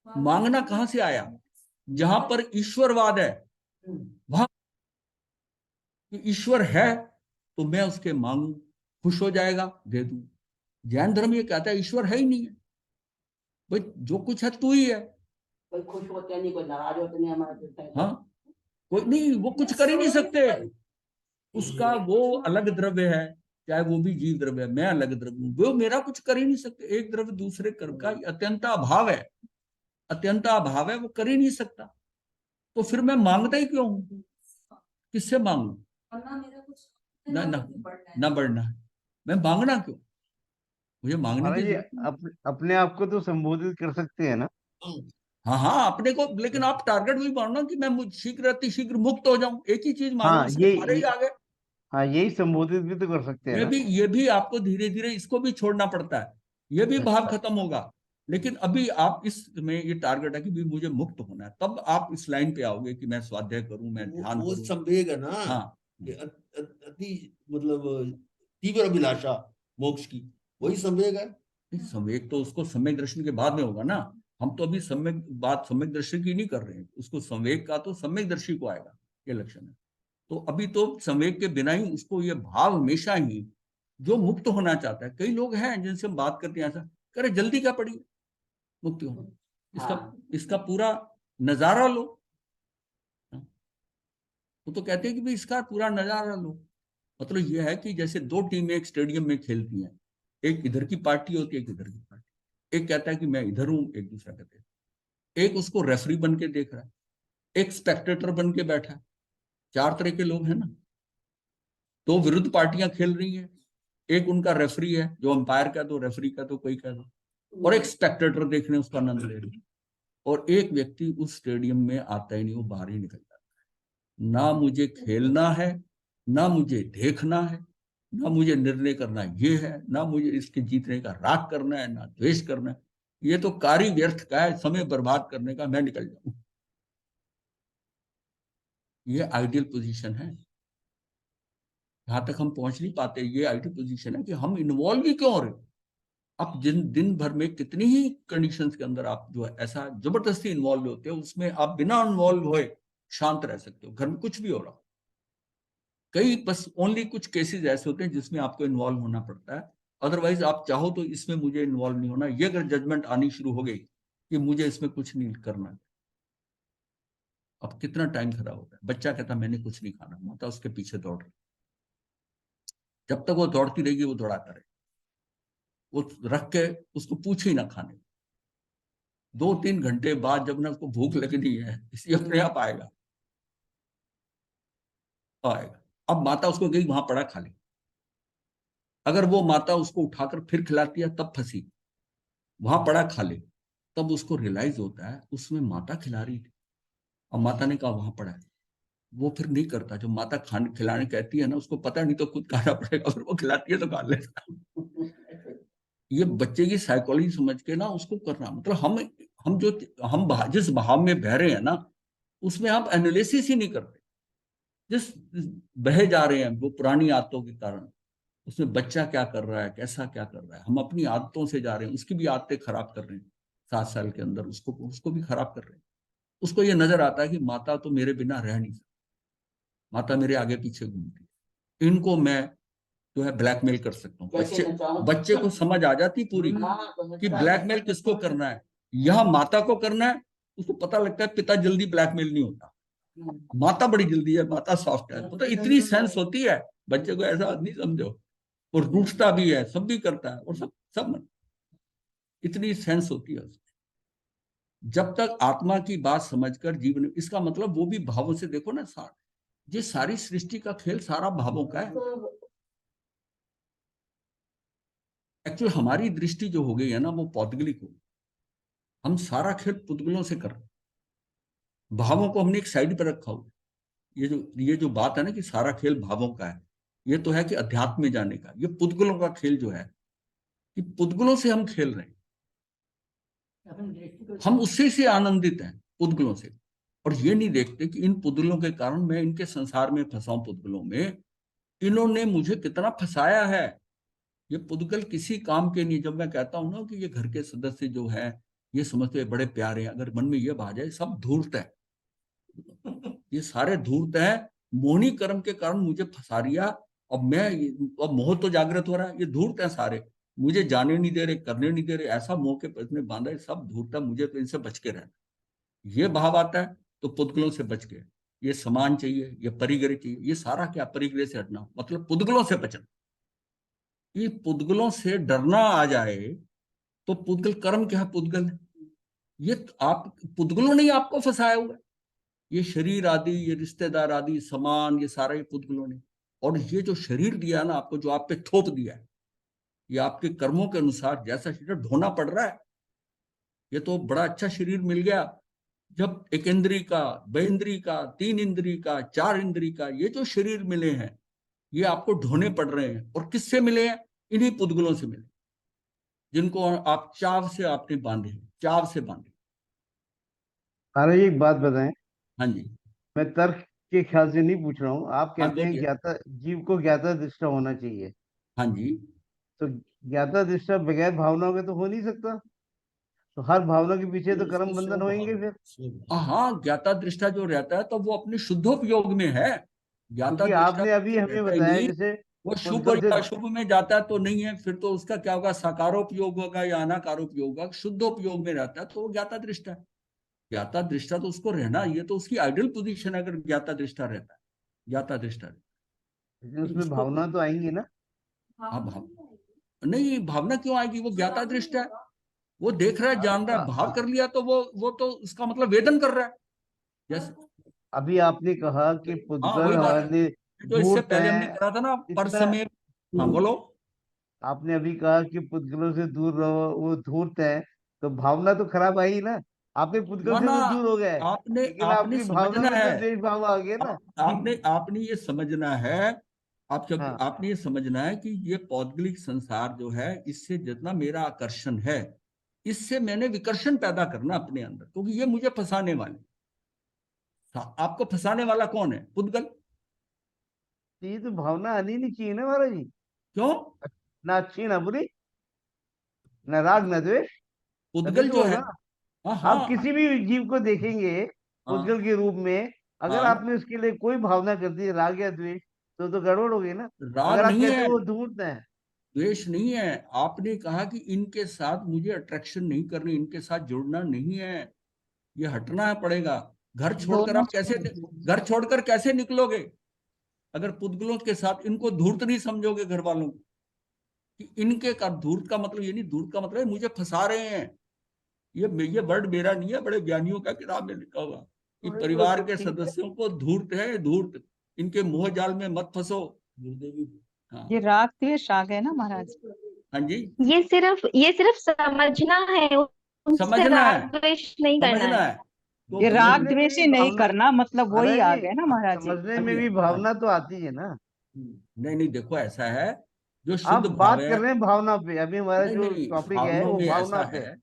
मांगना कहां से आया? जहां पर ईश्वरवाद है वहां ईश्वर है तो मैं उसके मांगू, खुश हो जाएगा, दे दूं। जैन धर्म ये कहता है ईश्वर है ही नहीं है, भाई जो कुछ है तू ही है। कोई खुश होते नहीं, कोई नाराज होते नहीं, हमारा दिल है। हाँ, कोई नहीं, वो कुछ कर ही नहीं सकते, उसका वो अलग द्रव्य है, चाहे वो भी जीव द्रव्य है, मैं अलग द्रव्य हूं, वो मेरा कुछ कर ही नहीं सकते। एक द्रव्य दूसरे कर्म का अत्यंत अभाव है, अत्यंत अभाव है, वो कर ही नहीं सकता। तो फिर मैं मांगता ही क्यों हूं? किससे मांगू? ना ना ना बढ़ना है, मैं मांगना क्यों? मुझे मांगने महाराज की जी, जरूरत नहीं। अपने आप को तो संबोधित कर सकते हैं ना। हाँ हाँ अपने को, लेकिन आप टारगेट भी मानो कि मैं शीघ्र अति शीघ्र मुक्त हो जाऊं, एक ही चीज मानो, हाँ इससे सारे ही आ गए। हाँ यही संबोधित भी तो कर सकते हैं ना। ये भी आपको धीरे धीरे इसको भी छोड़ना पड़ता है, ये भी भाव अच्छा, खत्म होगा। लेकिन अभी आप इसमें ये टारगेट है कि भी मुझे मुक्त होना है, तब आप इस लाइन पे आओगे कि मैं स्वाध्याय करूं, मैं ध्यान वो करूं। संवेग है ना, हाँ, कि अति मतलब तीव्र अभिलाषा मोक्ष की, वही संवेग है। सम्यक तो उसको सम्यक दर्शन के बाद में होगा ना। हम तो अभी सम्यक दर्शन की नहीं कर रहे हैं, उसको संवेग का तो सम्यक दर्शी को आएगा, ये लक्षण है। तो अभी तो संवेग के बिना ही उसको ये भाव हमेशा ही, जो मुक्त होना चाहता है, कई लोग हैं जिनसे हम बात करते हैं ऐसा करे, जल्दी क्या पड़ी मुक्ति होना, इसका पूरा नजारा लो। वो तो कहते हैं कि भाई इसका पूरा नजारा लो। मतलब ये है कि जैसे दो टीमें एक स्टेडियम में खेलती हैं, एक इधर की पार्टी होती है, एक इधर की पार्टी। एक कहता है कि मैं इधर हूं, एक दूसरा कहता है, एक उसको रेफरी बन के देख रहा है, एक स्पेक्टेटर बन के बैठा है। 4 तरह के लोग हैं ना। दो विरुद्ध पार्टियां खेल रही हैं, एक उनका रेफरी है जो अंपायर का, तो रेफरी का तो कोई कह दो, और एक स्पेक्टेटर देख रहे हैं, उसका आनंद ले रहे हैं। और एक व्यक्ति उस स्टेडियम में आता ही नहीं, वो बाहर ही निकल जाता है। ना मुझे खेलना है, ना मुझे देखना है, ना मुझे निर्णय करना ये है, ना मुझे इसके जीतने का राग करना है, ना द्वेष करना है। ये तो कार्य व्यर्थ का है, समय बर्बाद करने का, मैं निकल जाऊं। ये आइडियल पोजीशन है, यहां तक हम पहुंच नहीं पाते। ये आइडियल पोजीशन है कि हम इन्वॉल्व ही क्यों हो रहे हो। आप दिन भर में कितनी ही कंडीशंस के अंदर आप जो है ऐसा जबरदस्ती इन्वॉल्व होते हो, उसमें आप बिना इन्वॉल्व हुए शांत रह सकते हो, घर में कुछ भी हो रहा हो। कई बस ओनली कुछ केसेस ऐसे होते हैं जिसमें आपको इन्वॉल्व होना पड़ता है, अदरवाइज आप चाहो तो इसमें मुझे इन्वॉल्व नहीं होना, ये अगर जजमेंट आनी शुरू हो गई कि मुझे इसमें कुछ नहीं करना, अब कितना टाइम खराब होता है, बच्चा कहता मैंने कुछ नहीं खाना, माता उसके पीछे दौड़ रही, जब तक वो दौड़ती रहेगी वो दौड़ाता रहे, वो रख के उसको पूछे ही ना खाने। 2-3 घंटे बाद जब ना उसको भूख लगनी है, इसी अपने आप आएगा। अब माता उसको गई वहां पड़ा खा ले, अगर वो माता उसको उठाकर फिर खिलाती है तब फंसी, वहां पड़ा खा ले, तब उसको रियलाइज होता है उसमें माता खिला रही थी और माता ने कहा वहां पड़ा है। वो फिर नहीं करता, जो माता खाने खिलाने कहती है ना, उसको पता नहीं तो खुद खाना पड़ेगा, फिर वो खिलाती है तो खा लेता है। ये बच्चे की साइकोलॉजी समझ के ना उसको करना, मतलब हम जिस भाव में बह रहे हैं ना, उसमें आप एनालिसिस ही नहीं करते। जिस बहे जा रहे हैं वो पुरानी आदतों के कारण, उसमें बच्चा क्या कर रहा है, कैसा क्या कर रहा है, हम अपनी आदतों से जा रहे हैं, उसकी भी आदतें खराब कर रहे हैं। 7 साल के अंदर उसको भी खराब कर रहे हैं। उसको ये नजर आता है कि माता तो मेरे बिना रह नहीं सकती, माता मेरे आगे पीछे घूमती है, इनको मैं जो है ब्लैकमेल कर सकता हूँ। बच्चे को समझ आ जाती पूरी कि ब्लैकमेल किसको करना है, यहाँ माता को करना है। उसको पता लगता है पिता जल्दी ब्लैकमेल नहीं होता, माता बड़ी जल्दी है, माता सॉफ्ट है, तो इतनी सेंस होती है। बच्चे को ऐसा नहीं समझो, और रूठता भी है, सब भी करता है, और सब इतनी सेंस होती है उसमें। जब तक आत्मा की बात समझकर जीवन, इसका मतलब वो भी भावों से देखो ना, ये सारी सृष्टि का खेल सारा भावों का है। एक्चुअली हमारी दृष्टि जो हो गई है ना, वो पौद्गलिक हो, हम सारा खेल पुद्गलों से कर रहे हैं, भावों को हमने एक साइड पर रखा हुआ। ये जो बात है ना कि सारा खेल भावों का है, ये तो है कि अध्यात्म में जाने का। ये पुद्गलों का खेल जो है, कि पुद्गलों से हम खेल रहे हैं, हम उससे से आनंदित हैं, पुद्गलों से। और ये नहीं देखते कि इन पुद्गलों के कारण मैं इनके संसार में फंसा हूं, पुद्गलों में इन्होंने मुझे कितना फंसाया है। ये पुद्गल किसी काम के नहीं। जब मैं कहता हूं ना कि ये घर के सदस्य जो है, ये समझते हैं बड़े प्यारे हैं, अगर मन में ये आ जाए सब धूर्त है, ये सारे धूर्त है, मोहनी कर्म के कारण मुझे फंसा रिया। अब मोह तो जागृत हो रहा है, ये धूर्त है सारे, मुझे जाने नहीं दे रहे, करने नहीं दे रहे, ऐसा मोह के पेट में बांधा है, सब धूर्त है, मुझे तो इनसे बच के रहना। ये भाव आता है तो पुद्गलों से बच गए। ये समान चाहिए, ये परिग्रह चाहिए, ये सारा क्या, परिग्रह से हटना मतलब पुद्गलों से बचना। ये पुद्गलों से डरना आ जाए तो पुद्गल कर्म क्या है, पुद्गल है ये। आप पुद्गलों ने ही आपको फंसाया हुआ है, ये शरीर आदि, ये रिश्तेदार आदि, समान, ये सारा ये पुद्गलों ने। और ये जो शरीर दिया ना आपको, जो आप पे थोप दिया है, ये आपके कर्मों के अनुसार जैसा शरीर ढोना पड़ रहा है। ये तो बड़ा अच्छा शरीर मिल गया, जब एक इंद्री का, 2 इंद्री का, 3 इंद्री का, 4 इंद्री का, ये जो शरीर मिले हैं, ये आपको ढोने पड़ रहे हैं। और किससे मिले हैं? इन्हीं पुद्गलों से मिले, जिनको आप चाव से आपने बांधे, चाव से बांधे। महाराज एक बात बताएं, हाँ जी। मैं तर्क के ख्याल से नहीं पूछ रहा हूँ। आप हाँ कहते हैं बोलिए। ज्ञाता जीव को ज्ञाता दृष्टा होना चाहिए, हाँ जी। तो ज्ञाता दृष्टा बगैर भावनाओं के तो हो नहीं सकता। तो हर भावना के पीछे तो कर्म बंधन होंगे फिर, हाँ, ज्ञाता दृष्टा जो रहता है तो वो अपने शुद्धोपयोग में है। ज्ञाता क्योंकि दृष्टा आपने अभी तो हमें रहता ही बताया नहीं, जैसे वो शुभ पुद्गल और से। अशुभ में जाता है तो नहीं है, फिर तो उसका क्या होगा, साकारोपयोग होगा या अनाकारोपयोग होगा। शुद्धोपयोग में रहता है तो वो ज्ञाता दृष्टा है। ज्ञाता दृष्टा तो उसको रहना, ये तो उसकी आइडियल पोजीशन है, अगर ज्ञाता दृष्टा रहता है, ज्ञाता दृष्टा लेकिन रहता है। उसमें उसको भावना तो आएंगी ना। हाँ, नहीं, भावना क्यों आएगी, वो ज्ञाता दृष्टा है, वो देख रहा है, जान रहा है। भाव कर लिया तो वो तो उसका मतलब वेदन कर रहा है जैसे। अभी आपने कहा कि हाँ, पुद्गल वही बात है हमारे लिए जो इससे धूर्त पहले हमने है करा था ना, पर इतना। समय। हाँ बोलो। आपने अभी कहा कि पुद्गलों से दूर रहो, वो धूर्त है, तो भावना तो खराब आई ना। आपने पुद्गल ना से ना, तो दूर हो गए, आपने लेकिन आपने आपकी भावना समझना में है, तो द्वेष भाव आ गया ना। आपने ये समझना है। हाँ, आपने ये समझना है कि ये पौद्गलिक संसार जो है, इससे जितना मेरा आकर्षण है, इससे मैंने विकर्षण पैदा करना अपने अंदर, क्योंकि ये मुझे फंसाने वाले। आपको फंसाने वाला कौन है? पुद्गल। तो ये तो भावना आनी नहीं चाहिए ना महाराज जी। क्यों? ना अच्छी ना बुरी, ना राग ना द्वेष, तभी पुद्गल तो जो है, होगा। हाँ आप हाँ किसी भी जीव को देखेंगे पुद्गल हाँ के रूप में, अगर हाँ, आपने उसके लिए कोई भावना कर दी राग या द्वेष, तो गड़बड़ हो गई ना। राग अगर आप नहीं कहते है, हो वो धूर्त है। द्वेष नहीं है। आपने कहा कि इनके साथ मुझे अट्रैक्शन नहीं करनी, इनके साथ जुड़ना नहीं है, ये हटना है पड़ेगा। घर छोड़कर आप कैसे, घर छोड़कर कैसे निकलोगे अगर पुद्गलों के साथ इनको धूर्त नहीं समझोगे घर वालों को, कि इनके का धूर्त का मतलब ये नहीं, धूर्त का मतलब है मुझे फंसा रहे हैं। ये वर्ड मेरा नहीं है, बड़े ज्ञानियों का किताब में लिखा हुआ कि परिवार के सदस्यों को धूर्त है, धूर्त, इनके मोह जाल में मत फंसो। हाँ ये राग द्वेष राग है ना महाराज। हाँ जी, ये सिर्फ समझना है, उससे समझना है, राग द्वेष नहीं करना समझना है। है। तो ये राग समझने में द्वेष भी ही नहीं भावना, करना, मतलब वही महाराज आ जी, गया ना महाराज जी। समझने हाँ में जी, भी हाँ। भावना तो आती है ना। नहीं नहीं, देखो ऐसा है, जो आप शुद्ध भाव बात है, कर रहे हैं भावना पे, अभी हमारा नहीं जो नहीं, टॉपिक है भावनाओं वो में भावना ऐसा पे है,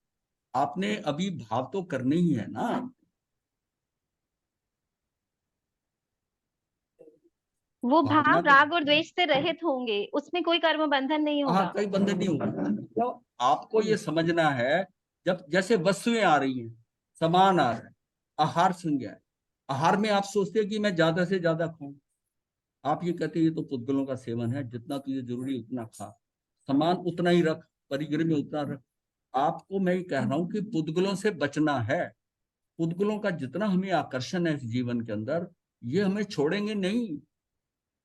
आपने अभी भाव तो करने ही है ना। वो भावना भाव तो, राग और द्वेष से रहित होंगे, उसमें कोई कर्म बंधन नहीं हाँ, होगा। कई बंधन नहीं होगा। तो आपको ये समझना है, जब जैसे वस्तुएं आ रही हैं, सामान आ रहा है, आहार संज्ञा है, आहार में आप सोचते हैं कि मैं ज्यादा से ज्यादा खाऊं, आप ये कहते हैं ये तो पुद्गलों का सेवन है, जितना तुझे जरूरी है उतना खा, सामान उतना ही रख, परिग्रह में उतना रख। आपको मैं ये कह रहा हूं कि पुद्गलों से बचना है। पुद्गलों का जितना हमें आकर्षण है इस जीवन के अंदर, ये हमें छोड़ेंगे नहीं।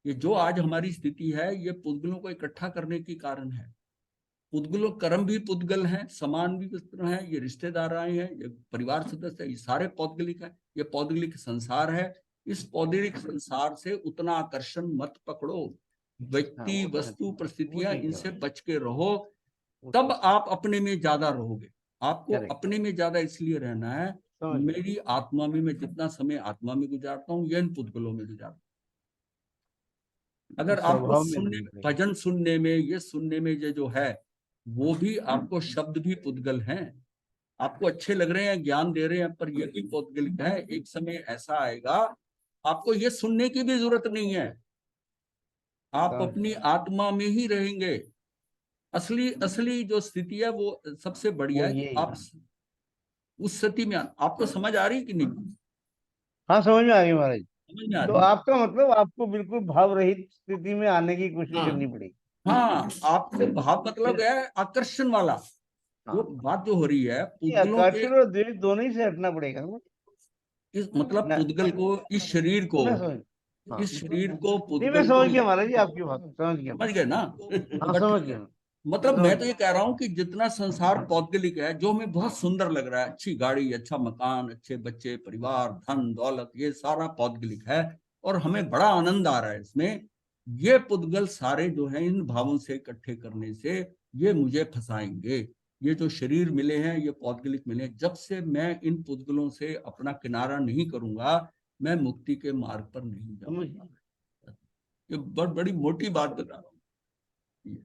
ये जो आज हमारी स्थिति है, ये पुद्गलों को इकट्ठा करने के कारण है। पुद्गलों, कर्म भी पुद्गल हैं, समान भी पुत्र हैं, ये रिश्तेदार आए हैं, ये परिवार सदस्य है, ये सारे पौद्गलिक है, ये पौद्गलिक संसार है। इस पौद्गलिक संसार से उतना आकर्षण मत पकड़ो। व्यक्ति, वो तो वस्तु, ठीक परिस्थितियां, है इनसे भाई, बच के रहो, वो तब ठीक है। आप अपने में ज्यादा रहोगे। आपको करेक्ट, अपने में ज्यादा इसलिए रहना है, समझ गया। मेरी आत्मा में, मैं जितना समय आत्मा में गुजारता हूँ, या इन पुद्गलों में गुजारता हूँ। अगर आपको स्वभाव में सुनने, रहना पड़ेगा। भजन सुनने में, ये सुनने में ये जो है, वो भी आपको शब्द भी पुद्गल हैं, आपको अच्छे लग रहे हैं, ज्ञान दे रहे हैं, पर ये भी पौद्गलिक है। एक समय ऐसा आएगा, आपको ये सुनने की भी जरूरत नहीं है, आप समझ अपनी गया। आत्मा में ही रहेंगे। असली असली जो स्थिति है वो सबसे बढ़िया वो है कि यही आप उस स्थिति में आपको समझ आ रही कि नहीं? हाँ, समझ में आ गई महाराज। समझ में आ तो रही है? आपका मतलब आपको बिल्कुल भाव रहित स्थिति में आने की कोशिश हाँ करनी पड़ेगी। हाँ, आपसे भाव मतलब है आकर्षण वाला। जो हाँ, बात जो हो रही है ये पुद्गलों के, आकर्षण और द्वेष दोनों ही से हटना पड़ेगा ना। इस मतलब ना, पुद्गल को, इस शरीर को, मैं समझ, हाँ, इस शरीर को, नहीं मैं पुद्गल को, समझ गया महाराज जी, आपकी बात समझ गया। समझ गए ना? हाँ, बट समझ ठीक गया, है, मतलब समझ मैं तो ये गया। कह रहा हूँ कि जितना संसार पौद्गलिक है, जो हमें बहुत सुंदर लग रहा है, अच्छी गाड़ी, अच्छा मकान, अच्छे बच्चे, परिवार, धन दौलत, ये सारा पौद्गलिक है और हमें बड़ा आनंद आ रहा है इसमें। ये पुद्गल सारे जो है, इन भावों से इकट्ठे करने से ये मुझे फंसाएंगे। ये जो शरीर मिले हैं, ये पौद्गलिक मिले हैं, जब से मैं इन पुद्गलों से अपना किनारा नहीं करूंगा, मैं मुक्ति के मार्ग पर नहीं समझ जाऊंगा। ये बड़ी मोटी बात बता रहा हूँ।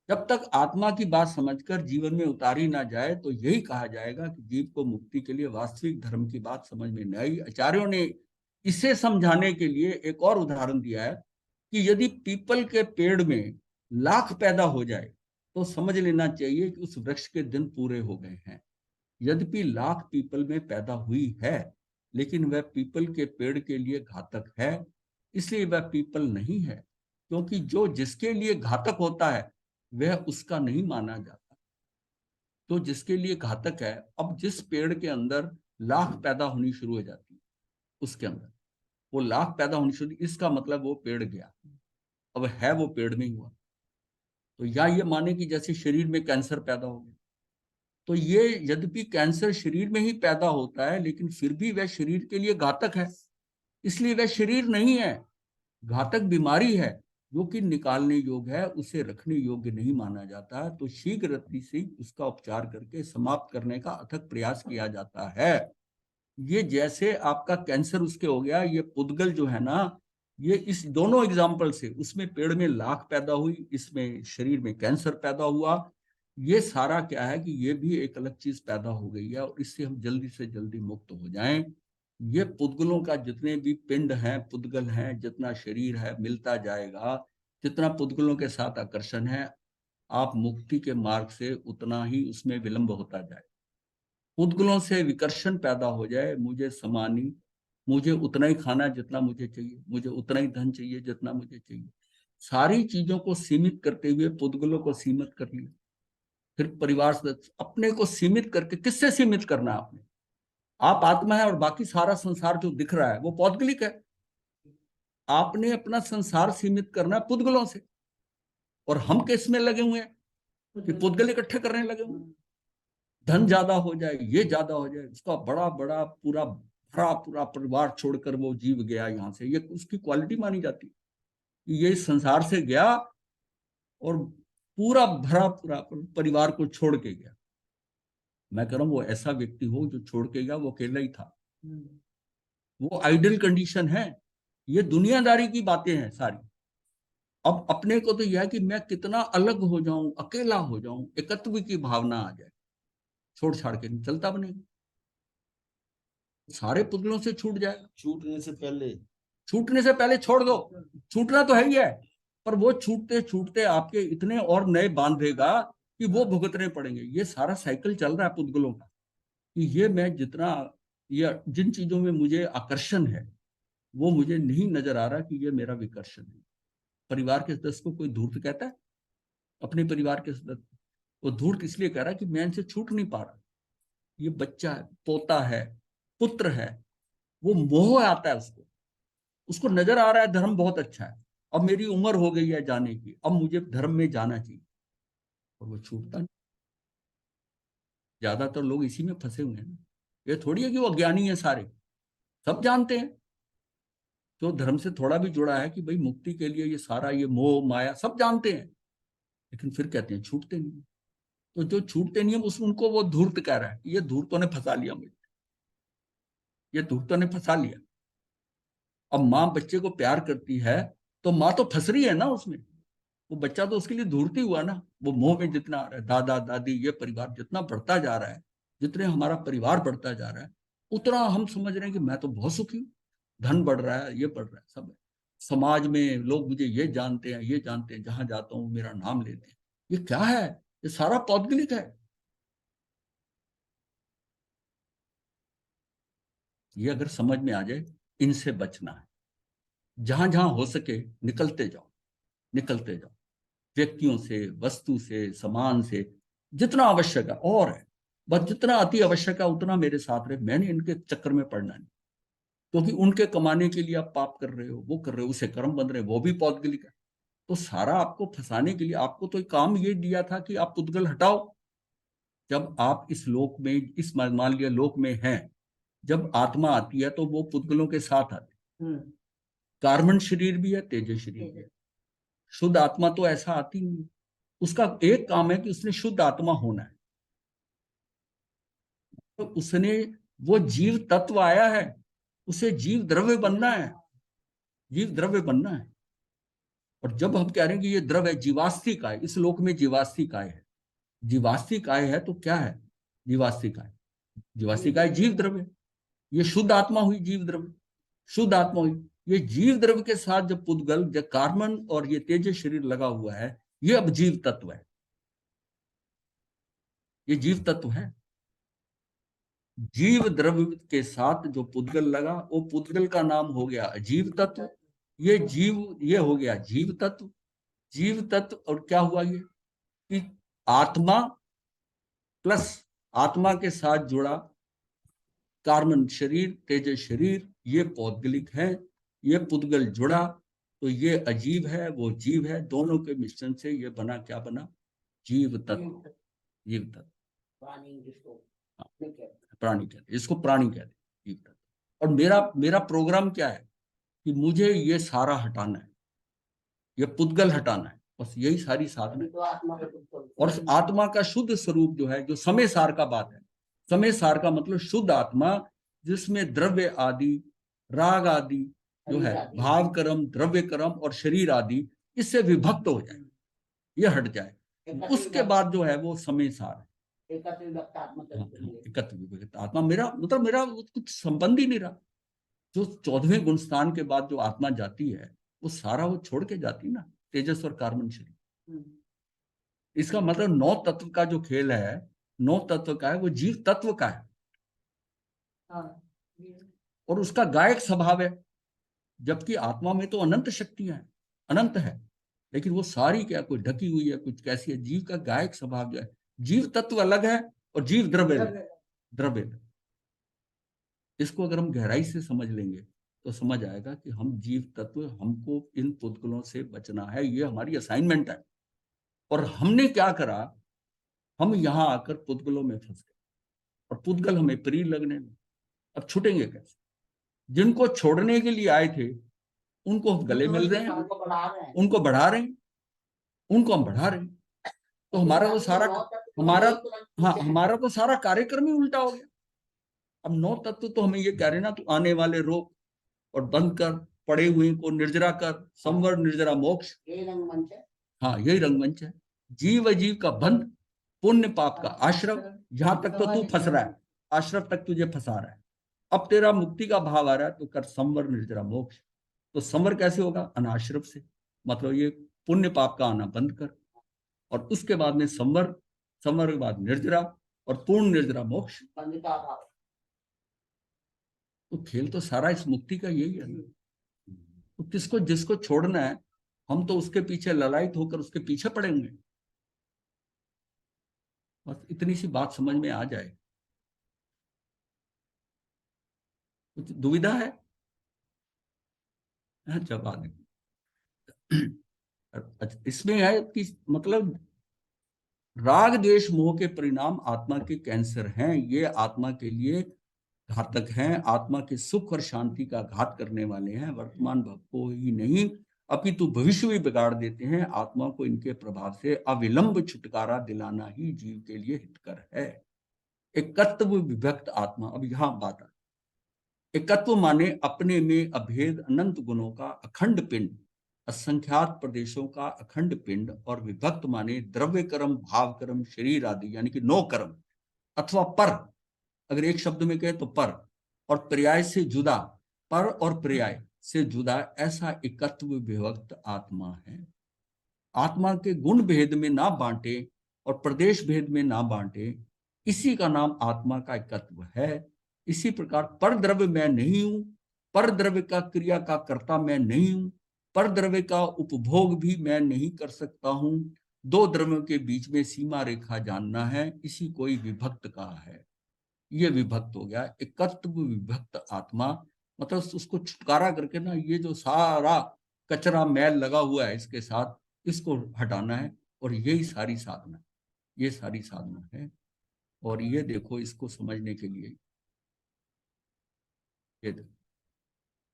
जब तक आत्मा की बात समझकर जीवन में उतारी ना जाए, तो यही कहा जाएगा कि जीव को मुक्ति के लिए वास्तविक धर्म की बात समझ में नहीं आई। आचार्यों ने इसे समझाने के लिए एक और उदाहरण दिया है कि यदि पीपल के पेड़ में लाख पैदा हो जाए, तो समझ लेना चाहिए कि उस वृक्ष के दिन पूरे हो गए हैं। यद्यपि लाख पीपल में पैदा हुई है, लेकिन वह पीपल के पेड़ के लिए घातक है, इसलिए वह पीपल नहीं है। क्योंकि जो जिसके लिए घातक होता है, वह उसका नहीं माना जाता। तो जिसके लिए घातक है, अब जिस पेड़ के अंदर लाख पैदा होनी शुरू हो जाती है, उसके अंदर वो लाख पैदा होनी शुरू, इसका मतलब वो पेड़ गया, अब है वो पेड़ नहीं हुआ। तो या ये माने कि जैसे शरीर में कैंसर पैदा हो गया, तो ये यद्यपि कैंसर शरीर में ही पैदा होता है, लेकिन फिर भी वह शरीर के लिए घातक है, इसलिए वह शरीर नहीं है, घातक बीमारी है, जो कि निकालने योग्य है, उसे रखने योग्य नहीं माना जाता। तो शीघ्र गति से उसका उपचार करके समाप्त करने का अथक प्रयास किया जाता है। ये जैसे आपका कैंसर उसके हो गया, ये पुद्गल जो है ना, ये इस दोनों एग्जाम्पल से, उसमें पेड़ में लाख पैदा हुई, इसमें शरीर में कैंसर पैदा हुआ, ये सारा क्या है कि ये भी एक अलग चीज पैदा हो गई है, और इससे हम जल्दी से जल्दी मुक्त हो जाएं। ये पुद्गलों का जितने भी पिंड हैं, पुद्गल हैं, जितना शरीर है मिलता जाएगा, जितना पुद्गलों के साथ आकर्षण है, आप मुक्ति के मार्ग से उतना ही उसमें विलंब होता जाए। पुद्गलों से विकर्षण पैदा हो जाए, मुझे समानी, मुझे उतना ही खाना जितना मुझे चाहिए, मुझे उतना ही धन चाहिए जितना मुझे चाहिए, सारी चीजों को सीमित करते हुए पुद्गलों को सीमित कर लिया। फिर परिवार सदस्य अपने को सीमित करके, किससे सीमित करना आपने? आप आत्मा है और बाकी सारा संसार जो दिख रहा है वो पौद्गलिक है। आपने अपना संसार सीमित करना है पुद्गलों से, और हम किस में लगे हुए हैं कि पुद्गल इकट्ठे करने लगे हुए हैं। धन ज्यादा हो जाए, ये ज्यादा हो जाए, उसका बड़ा बड़ा पूरा भरा पूरा परिवार छोड़कर वो जीव गया यहाँ से, ये उसकी क्वालिटी मानी जाती है कि ये इस संसार से गया और पूरा भरा पूरा परिवार को छोड़ के गया। मैं कह रहा हूं वो ऐसा व्यक्ति हो जो छोड़ के गया, वो अकेला ही था, वो आइडियल कंडीशन है। ये दुनियादारी की बातें हैं सारी। अब अपने को तो यह है कि मैं कितना अलग हो जाऊं, अकेला हो जाऊं, एकत्व की भावना आ जाए, छोड़ छाड़ के नहीं चलता बनेगा, सारे पुतलों से छूट जाएगा। छूटने से पहले छोड़ दो, छूटना तो है ही है, पर वो छूटते छूटते आपके इतने और नए बांधेगा कि वो भुगतने पड़ेंगे। ये सारा साइकिल चल रहा है पुद्गलों का कि ये मैं जितना, ये जिन चीजों में मुझे आकर्षण है वो मुझे नहीं नजर आ रहा कि ये मेरा विकर्षण है। परिवार के सदस्य को कोई धूर्त कहता है? अपने परिवार के सदस्य वो धूर्त इसलिए कह रहा है कि मैं इनसे छूट नहीं पा रहा। ये बच्चा है, पोता है, पुत्र है, वो मोह आता है उसको, उसको नजर आ रहा है धर्म बहुत अच्छा है, अब मेरी उम्र हो गई है जाने की, अब मुझे धर्म में जाना चाहिए, और वो छूटता नहीं। ज्यादातर लोग इसी में फंसे हुए हैं। ये थोड़ी है कि वो अज्ञानी है, सारे सब जानते हैं। जो धर्म से थोड़ा भी जुड़ा है कि भाई मुक्ति के लिए ये सारा ये मोह माया सब जानते हैं, लेकिन फिर कहते हैं छूटते नहीं। तो जो छूटते नहीं है उनको वो धूर्त कह रहा है, ये धूर्तों ने फंसा लिया मुझे, ये धूर्तों ने फंसा लिया। अब माँ बच्चे को प्यार करती है तो माँ तो फंस रही है ना उसमें, वो बच्चा तो उसके लिए धूर्त ही हुआ ना। वो मोह में जितना आ रहा है, दादा दादी ये परिवार जितना बढ़ता जा रहा है, जितने हमारा परिवार बढ़ता जा रहा है, उतना हम समझ रहे हैं कि मैं तो बहुत सुखी हूँ, धन बढ़ रहा है, ये बढ़ रहा है, सब है। समाज में लोग मुझे ये जानते हैं, ये जानते हैं, जहां जाता हूँ मेरा नाम लेते हैं। ये क्या है? ये सारा पौद्गलिक है। ये अगर समझ में आ जाए, इनसे बचना है। जहां जहां हो सके निकलते जाओ, निकलते जाओ, व्यक्तियों से, वस्तु से, सामान से, जितना आवश्यक है और है, बस जितना अति आवश्यक है उतना मेरे साथ रहे। मैंने इनके चक्कर में पड़ना नहीं, क्योंकि उनके कमाने के लिए आप पाप कर रहे हो, वो कर रहे हो, उसे कर्म बन रहे हो, वो भी पौद्गलिक है। तो सारा आपको फंसाने के लिए आपको तो काम ये दिया था कि आप पुद्गल हटाओ। जब आप इस लोक में, इस मान लिया लोक में हैं, जब आत्मा आती है तो वो पुद्गलों के साथ आती है। कार्बन शरीर भी है, तेजस शरीर भी है। शुद्ध आत्मा तो ऐसा आती नहीं, उसका एक काम है कि उसने शुद्ध आत्मा होना है। तो उसने, वो जीव तत्व आया है, उसे जीव द्रव्य बनना है, जीव द्रव्य बनना है। और जब हम कह रहे हैं कि ये द्रव्य जीवास्तिक आय, इस लोक में जीवास्तिक आय है, जीवास्तिक आय है तो क्या है जीवास्तिक आय? जीवास्तिक आय जीव द्रव्य, ये शुद्ध आत्मा हुई जीव द्रव्य, शुद्ध आत्मा हुई। ये जीव द्रव्य के साथ जब पुद्गल, जब कार्बन और ये तेजस शरीर लगा हुआ है, ये अब जीव तत्व है, ये जीव तत्व है। जीव द्रव्य के साथ जो पुद्गल लगा, वो पुद्गल का नाम हो गया जीव तत्व। ये जीव, ये हो गया जीव तत्व। जीव तत्व और क्या हुआ ये कि आत्मा प्लस आत्मा के साथ जुड़ा कार्बन शरीर, तेजस शरीर, ये पौद्गलिक है। ये पुद्गल जुड़ा तो ये अजीब है, वो जीव है, दोनों के मिश्रण से ये बना, क्या बना? जीव तत्व। जीव तत्व, प्राणी कहते हैं इसको, प्राणी कहते हैं जीव तत्व। और मेरा प्रोग्राम क्या है कि मुझे ये सारा हटाना है, ये पुद्गल हटाना है, बस यही सारी साधना है। और आत्मा का शुद्ध स्वरूप जो है, जो समय सार का बात है, समय सार का मतलब शुद्ध आत्मा, जिसमें द्रव्य आदि, राग आदि जो है, भाव कर्म, द्रव्य कर्म और शरीर आदि इससे विभक्त हो जाए, ये हट जाए, उसके बाद जो है वो समय सार है। एकत्व विभक्त आत्मा, मेरा मतलब मेरा कुछ संबंध ही नहीं रहा। जो 14वें गुणस्थान के बाद जो आत्मा जाती है, वो सारा वो छोड़ के जाती ना, तेजस और कार्बन शरीर। इसका मतलब 9 तत्व का जो खेल है, 9 तत्व का है, वो जीव तत्व का है। और उसका गायक स्वभाव है, जबकि आत्मा में तो अनंत शक्तियां हैं, अनंत है, लेकिन वो सारी क्या, कोई ढकी हुई है, कुछ कैसी है। जीव का गायक स्वभाव जो है, जीव तत्व अलग है और जीव द्रव्य अलग, द्रव्य। इसको अगर हम गहराई से समझ लेंगे तो समझ आएगा कि हम जीव तत्व, हमको इन पुद्गलों से बचना है, ये हमारी असाइनमेंट है। और हमने क्या करा, हम यहाँ आकर पुद्गलों में फंस गए और पुद्गल हमें प्रिय लगने लगे। अब छूटेंगे कैसे? जिनको छोड़ने के लिए आए थे उनको हम गले मिल रहे हैं, उनको बढ़ा रहे हैं। उनको बढ़ा रहे हैं, उनको हम बढ़ा रहे हैं। तो हमारा तो सारा हमारा तो सारा कार्यक्रम ही उल्टा हो गया। अब 9 तत्व तो हमें ये कह रहे ना, तो आने वाले रोक और बंद कर, पड़े हुए को निर्जरा कर, संवर निर्जरा मोक्ष। यही रंगमंच है। हाँ, यही रंगमंच है। जीव अजीव का बंध, पुण्य पाप का आश्रव। जहां तक तो तू फंस रहा है, आश्रव तक तुझे फंसा रहा है। अब तेरा मुक्ति का भाव आ रहा है तो कर संवर निर्जरा मोक्ष। तो संवर कैसे होगा? अनाश्रव से, मतलब ये पुण्य पाप का आना बंद कर, और उसके बाद में संवर, संवर के बाद निर्जरा, और पूर्ण निर्जरा मोक्ष। बंध का भाव। तो खेल तो सारा इस मुक्ति का यही है ना। तो किसको, जिसको छोड़ना है, हम तो उसके पीछे ललायत होकर उसके पीछे पड़ेंगे। बस इतनी सी बात समझ में आ जाए। कुछ दुविधा है? जवाब इसमें है कि मतलब राग द्वेष मोह के परिणाम आत्मा के कैंसर हैं। ये आत्मा के लिए घातक हैं, आत्मा के सुख और शांति का घात करने वाले हैं। वर्तमान भाव को ही नहीं अपितु भविष्य भी बिगाड़ देते हैं। आत्मा को इनके प्रभाव से अविलंब छुटकारा दिलाना ही जीव के लिए हितकर है। एकत्व विभक्त आत्मा, अब यहां बात है। एकत्व माने अपने में अभेद अनंत गुणों का अखंड पिंड, असंख्यात प्रदेशों का अखंड पिंड। और विभक्त माने द्रव्य कर्म, भाव कर्म, शरीर आदि, यानी कि 9 कर्म अथवा पर, अगर एक शब्द में कहे तो पर, और पर्याय से जुदा, पर और पर्याय से जुदा, ऐसा एकत्व विभक्त आत्मा है। आत्मा के गुण भेद में ना बांटे और प्रदेश भेद में ना बांटे, इसी का नाम आत्मा का एकत्व है। इसी प्रकार पर द्रव्य मैं नहीं हूं, पर द्रव्य का क्रिया का कर्ता मैं नहीं हूं, पर द्रव्य का उपभोग भी मैं नहीं कर सकता हूं। 2 द्रव्यों के बीच में सीमा रेखा जानना है, इसी कोई विभक्त कहा है। ये विभक्त हो गया। एकत्व विभक्त आत्मा मतलब उसको छुटकारा करके ना, ये जो सारा कचरा मैल लगा हुआ है इसके साथ, इसको हटाना है। और यही सारी साधना, ये सारी साधना है। और ये देखो, इसको समझने के लिए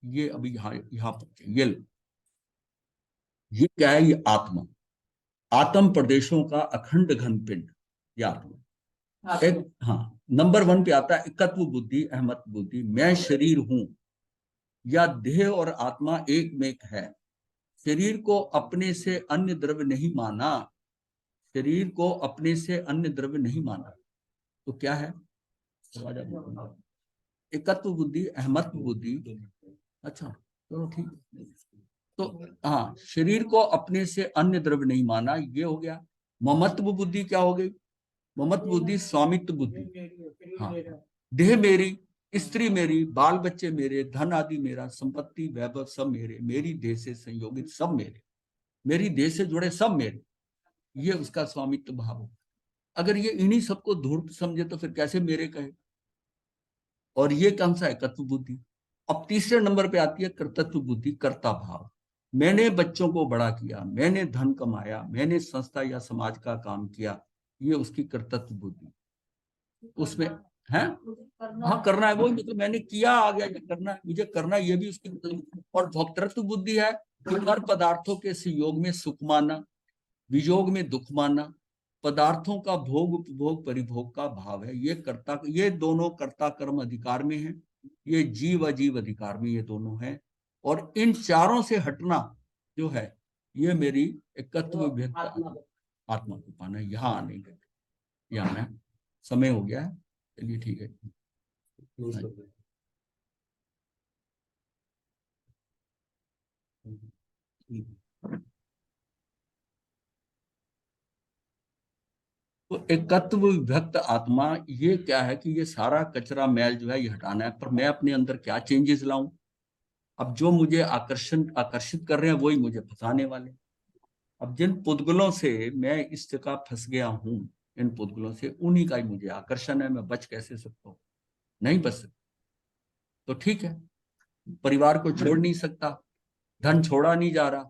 ये अभी यहाँ पर ये क्या है? ये आत्मा, आत्म प्रदेशों का अखंड घन पिंड, ये आत्मा। एक, हाँ, नंबर 1 पे आता है एकत्व बुद्धि, अहमत बुद्धि। मैं शरीर हूं, या देह और आत्मा एक में है। शरीर को अपने से अन्य द्रव्य नहीं माना, शरीर को अपने से अन्य द्रव्य नहीं माना। तो क्या है? एकत्व बुद्धि, अहमत बुद्धि। अच्छा, चलो ठीक है। तो हाँ, शरीर को अपने से अन्य द्रव्य नहीं माना, ये हो गया। ममत्व बुद्धि क्या हो गई? ममत्व बुद्धि स्वामित्व बुद्धि। हाँ, देह मेरी, स्त्री मेरी, बाल बच्चे मेरे, धन आदि मेरा, संपत्ति वैभव सब मेरे, मेरी देह से संयोगित सब मेरे, मेरी देह से जुड़े सब मेरे, ये उसका स्वामित्व भाव हो। अगर ये इन्हीं सबको धूर्त समझे तो फिर कैसे मेरे कहे? और ये कौन सा है? कर्तव्य बुद्धि। अब तीसरे नंबर पे आती है कर्तव्य बुद्धि, कर्ता भाव। मैंने बच्चों को बड़ा किया, मैंने धन कमाया, मैंने संस्था या समाज का काम किया, ये उसकी कर्तव्य बुद्धि। उसमें है, हाँ करना है, वो मतलब मैंने किया, आ गया करना है, मुझे करना है, ये भी उसकी। और भोक्तृत्व बुद्धि है कि हर पदार्थों के संयोग में सुख मानना, वियोग में दुख मानना, पदार्थों का भोग उपभोग परिभोग का भाव है। ये कर्ता, ये दोनों कर्ता कर्म अधिकार में है, ये जीव अजीव अधिकार में, ये दोनों है। और इन चारों से हटना जो है, ये मेरी एकत्व आत्मा को पाना है। यहाँ आने का, यहाँ आना, समय हो गया है। चलिए ठीक है। तो एकत्व विभक्त आत्मा ये क्या है कि ये सारा कचरा मैल जो है ये हटाना है। पर मैं अपने अंदर क्या चेंजेस लाऊं? अब जो मुझे आकर्षित कर रहे हैं वही मुझे फंसाने वाले। अब जिन पुद्गलों से मैं इस जगह फंस गया हूं, इन पुद्गलों से, उन्हीं का ही मुझे आकर्षण है। मैं बच कैसे सकता हूँ? नहीं बच सकता। तो ठीक है, परिवार को छोड़ नहीं सकता, धन छोड़ा नहीं जा रहा,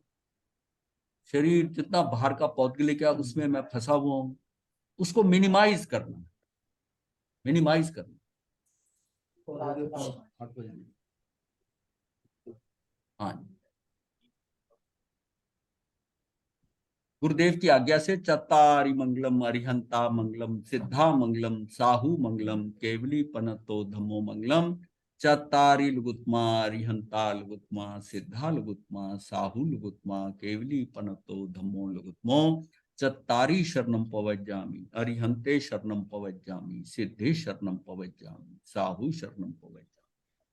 शरीर जितना बाहर का पौधगिलिक है उसमें मैं फंसा हुआ हूं, उसको मिनिमाइज करना, मिनिमाइज करना। हाँ जी, गुरुदेव की आज्ञा से चत्तारि मंगलम अरिहंता मंगलम सिद्धा मंगलम साहू मंगलम केवली पनतो धम्मो मंगलम चत्तारि लुगुत्मा अरिहंता लुगुत्मा सिद्धा लुगुत्मा साहू लुगुत्मा केवली पनतो धम्मो लुगुत्मो चत्तारि शरणम पवज्जामि अरिहंते शरणम पवज्जामि सिद्धे शरणम पवज्जामि साहू शरणम पवज्जामि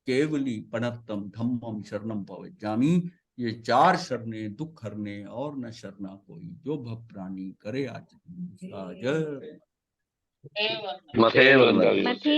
केवली पनत्तम धम्मम शरणम पवज्जामि। ये 4 शरणें दुख हरने और न शरणा कोई, जो भव प्राणी करे आज जय। मथे